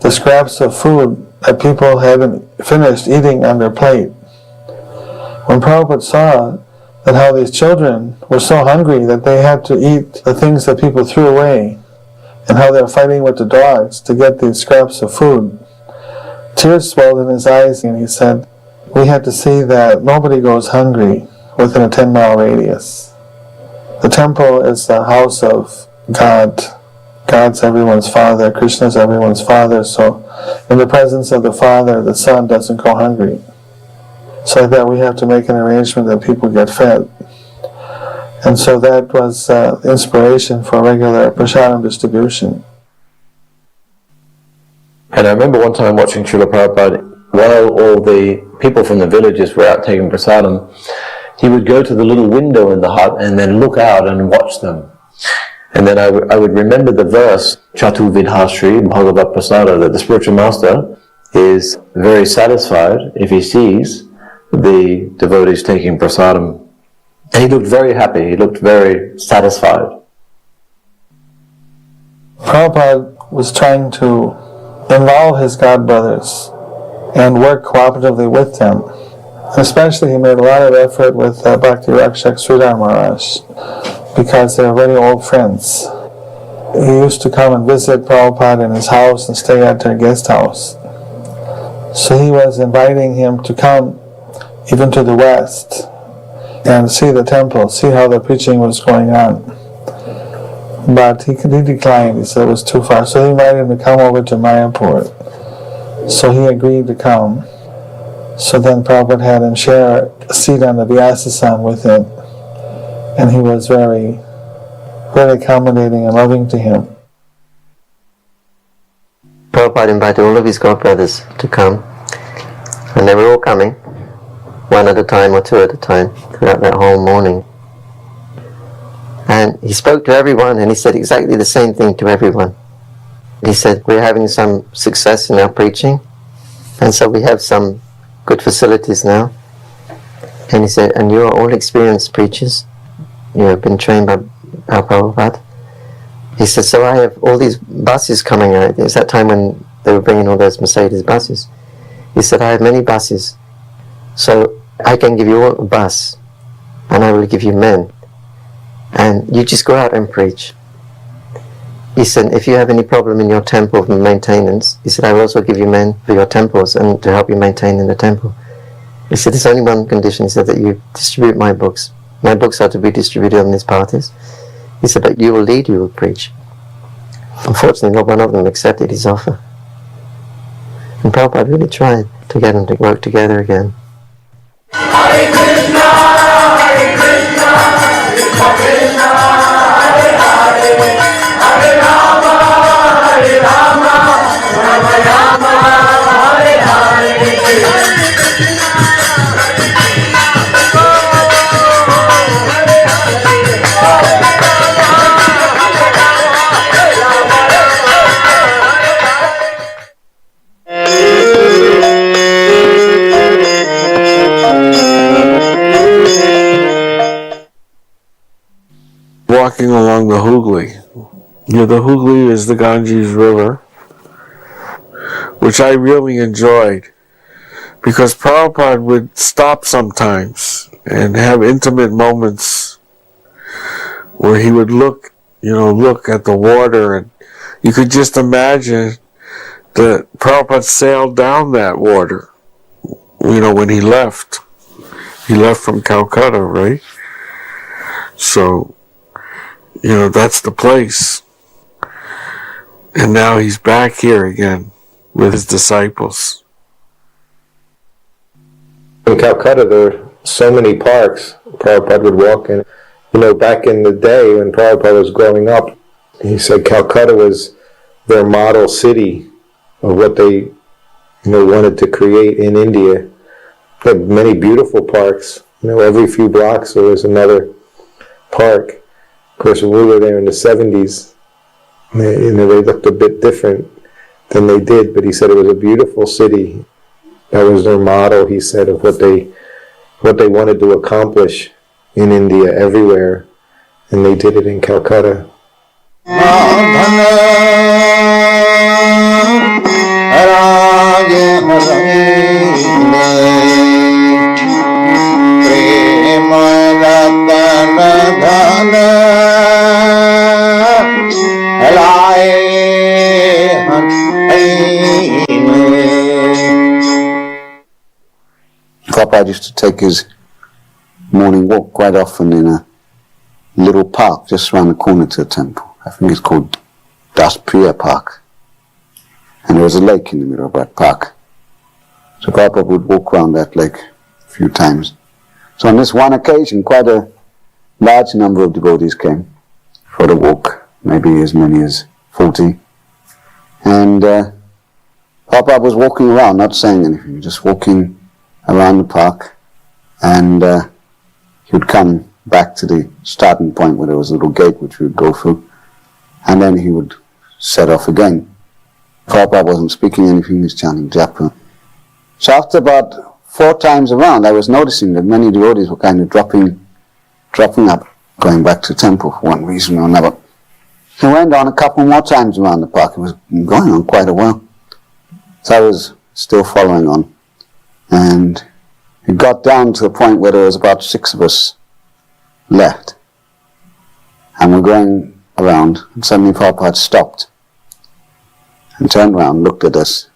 the scraps of food that people hadn't finished eating on their plate. When Prabhupada saw that how these children were so hungry that they had to eat the things that people threw away, and how they were fighting with the dogs to get these scraps of food, tears swelled in his eyes, and he said, we had to see that nobody goes hungry within a 10-mile radius. The temple is the house of God. God's everyone's father, Krishna's everyone's father, so in the presence of the Father, the Son doesn't go hungry. So like that we have to make an arrangement that people get fed. And so that was inspiration for regular prasadam distribution. And I remember one time watching Srila Prabhupada, while all the people from the villages were out taking prasadam, he would go to the little window in the hut and then look out and watch them. And then I would remember the verse, Chatu Vidhasri Bhagavat Prasada, that the spiritual master is very satisfied if he sees the devotees taking prasadam. And he looked very happy, he looked very satisfied. Prabhupada was trying to involve his godbrothers and work cooperatively with them. Especially he made a lot of effort with Bhakti Rakshak Sridhar Maharaj, because they were very old friends. He used to come and visit Prabhupada in his house and stay at their guest house. So he was inviting him to come even to the west and see the temple, see how the preaching was going on. But he declined, he said it was too far. So he invited him to come over to Mayapur. So he agreed to come. So then Prabhupada had him share a seat on the Vyasasam with him. And he was very, very accommodating and loving to him. Prabhupada invited all of his godbrothers to come, and they were all coming, one at a time or two at a time, throughout that whole morning. And he spoke to everyone, and he said exactly the same thing to everyone. He said, we're having some success in our preaching, and so we have some good facilities now. And he said, and you are all experienced preachers. You have been trained by our Prabhupada. He said, so I have all these buses coming out. It was that time when they were bringing all those Mercedes buses. He said, I have many buses. So I can give you all a bus, and I will give you men. And you just go out and preach. He said, if you have any problem in your temple of maintenance, he said, I will also give you men for your temples and to help you maintain in the temple. He said, there's only one condition, he said, that you distribute my books. My books are to be distributed on these parties. He said, but you will lead, you will preach. Unfortunately, not one of them accepted his offer. And Prabhupada really tried to get them to work together again. Hare Krishna, Hare Krishna, Krishna Krishna, Hare Hare, Hare Rama, Hare Rama, Rama Rama, Hare Hare. Walking along the Hooghly. The Hooghly is the Ganges River, which I really enjoyed because Prabhupada would stop sometimes and have intimate moments where he would look at the water, and you could just imagine that Prabhupada sailed down that water, when he left. He left from Calcutta, right? So, that's the place. And now he's back here again with his disciples. In Calcutta, there are so many parks Prabhupada would walk in. Back in the day when Prabhupada was growing up, he said Calcutta was their model city of what they wanted to create in India. They had many beautiful parks. Every few blocks there was another park. Of course, when we were there in the 70s, they looked a bit different than they did, but he said it was a beautiful city. That was their motto, he said, of what they wanted to accomplish in India everywhere, and they did it in Calcutta. Prabhupada used to take his morning walk quite often in a little park just around the corner to the temple. I think it's called Daspriya Park. And there was a lake in the middle of that park. So Prabhupada would walk around that lake a few times. So on this one occasion, quite a large number of devotees came for the walk, maybe as many as 40. And Prabhupada was walking around, not saying anything, just walking around the park, and he would come back to the starting point where there was a little gate which we would go through, and then he would set off again. Prabhupada wasn't speaking anything, he was chanting japa. So after about 4 times around, I was noticing that many devotees were kind of dropping up, going back to the temple for one reason or another. He went on a couple more times around the park. It was going on quite a while. So I was still following on. And it got down to the point where there was about 6 of us left. And we're going around, and suddenly Prabhupada stopped and turned around, looked at us,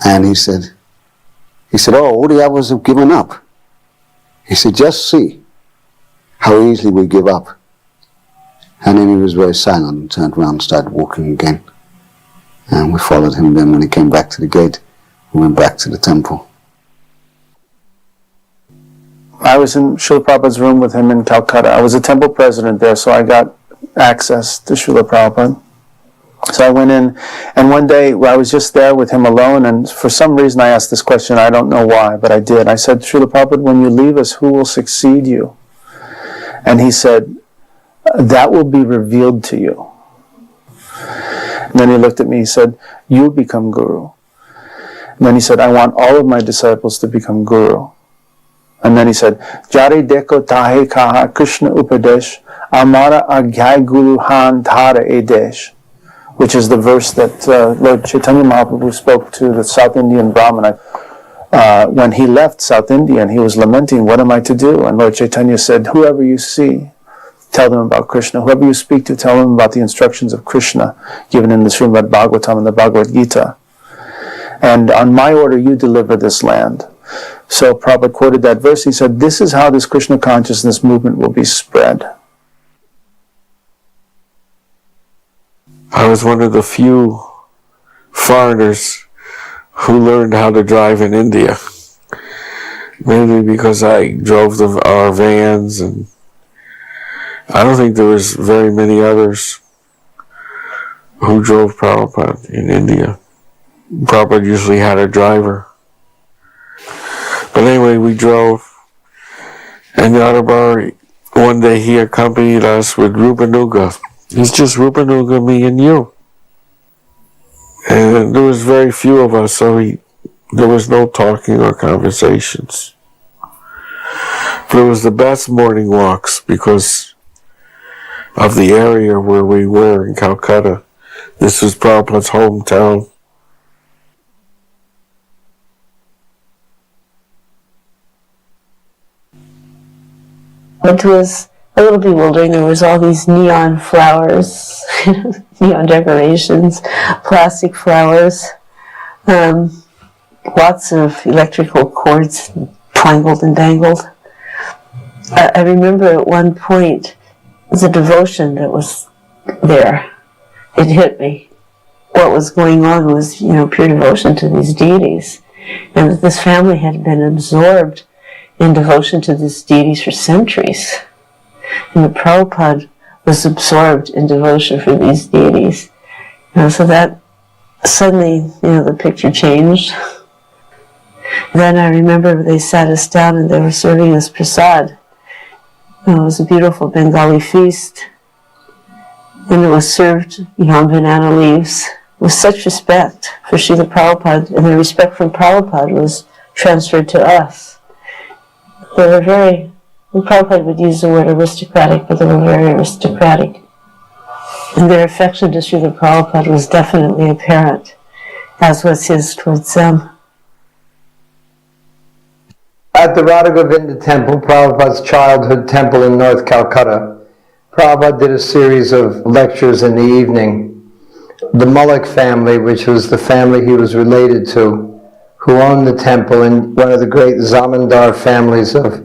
and he said, oh, all the others have given up. He said, just see how easily we give up. And then he was very silent and turned around and started walking again. And we followed him. Then when he came back to the gate, we went back to the temple. I was in Srila Prabhupada's room with him in Calcutta. I was a temple president there, so I got access to Srila Prabhupada. So I went in, and one day I was just there with him alone, and for some reason I asked this question. I don't know why, but I did. I said, Srila Prabhupada, when you leave us, who will succeed you? And he said, that will be revealed to you. And then he looked at me, he said, you become Guru. And then he said, I want all of my disciples to become Guru. And then he said, Jare deko tahe kaha Krishna Upadesh, Amara Agyay Guru Han Dhara Edesh, which is the verse that Lord Chaitanya Mahaprabhu spoke to the South Indian Brahmana when he left South India, and he was lamenting, what am I to do? And Lord Chaitanya said, whoever you see, tell them about Krishna. Whoever you speak to, tell them about the instructions of Krishna given in the Srimad Bhagavatam and the Bhagavad Gita. And on my order, you deliver this land. So Prabhupada quoted that verse. He said, this is how this Krishna consciousness movement will be spread. I was one of the few foreigners who learned how to drive in India. Mainly because I drove our vans, and I don't think there was very many others who drove Prabhupada in India. Prabhupada usually had a driver. But anyway, we drove, and Yadabar, one day he accompanied us with Rupanuga. It's just Rupanuga, me, and you. And there was very few of us, so there was no talking or conversations. But it was the best morning walks because of the area where we were in Calcutta. This was Prabhupada's hometown. It was a little bewildering. There was all these neon flowers, neon decorations, plastic flowers, lots of electrical cords twangled and dangled. I remember at one point the devotion that was there. It hit me. What was going on was, pure devotion to these deities. And that this family had been absorbed in devotion to these deities for centuries. And the Prabhupada was absorbed in devotion for these deities. So that suddenly, the picture changed. Then I remember they sat us down and they were serving us prasad. It was a beautiful Bengali feast. And it was served, on banana leaves with such respect for Srila Prabhupada, and the respect from Prabhupada was transferred to us. They were very, Prabhupada would use the word aristocratic, but they were very aristocratic. And their affection to Srila Prabhupada was definitely apparent, as was his towards them. At the Radha Govinda temple, Prabhupada's childhood temple in North Calcutta, Prabhupada did a series of lectures in the evening. The Mullik family, which was the family he was related to, who owned the temple, and one of the great Zamindar families of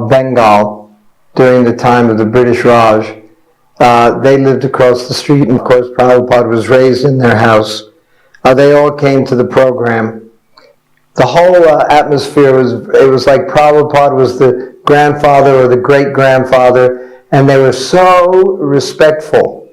Bengal during the time of the British Raj, they lived across the street, and of course Prabhupada was raised in their house. They all came to the program. The whole atmosphere was like Prabhupada was the grandfather or the great-grandfather, and they were so respectful.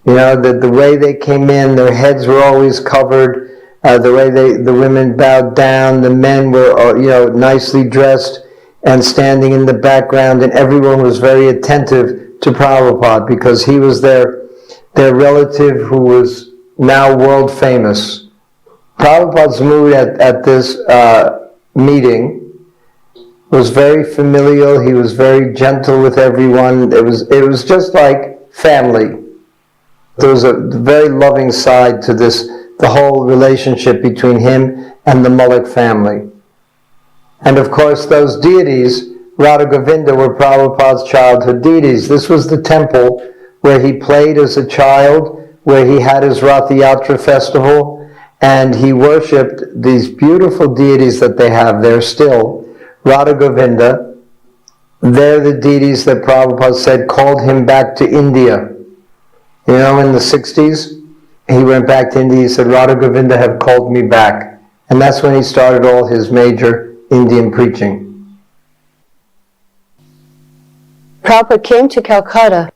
The way they came in, their heads were always covered, the way the women bowed down, the men were nicely dressed and standing in the background, and everyone was very attentive to Prabhupada because he was their relative who was now world famous. Prabhupada's mood at this meeting was very familial. He was very gentle with everyone. It was just like family. There was a very loving side to the whole relationship between him and the Mullik family. And of course those deities, Radha Govinda, were Prabhupada's childhood deities. This was the temple where he played as a child, where he had his Rath Yatra festival, and he worshipped these beautiful deities that they have there still. Radha Govinda, they're the deities that Prabhupada said called him back to India. In the 60s, he went back to India. He said, Radha Govinda have called me back. And that's when he started all his major Indian preaching. Prabhupada came to Calcutta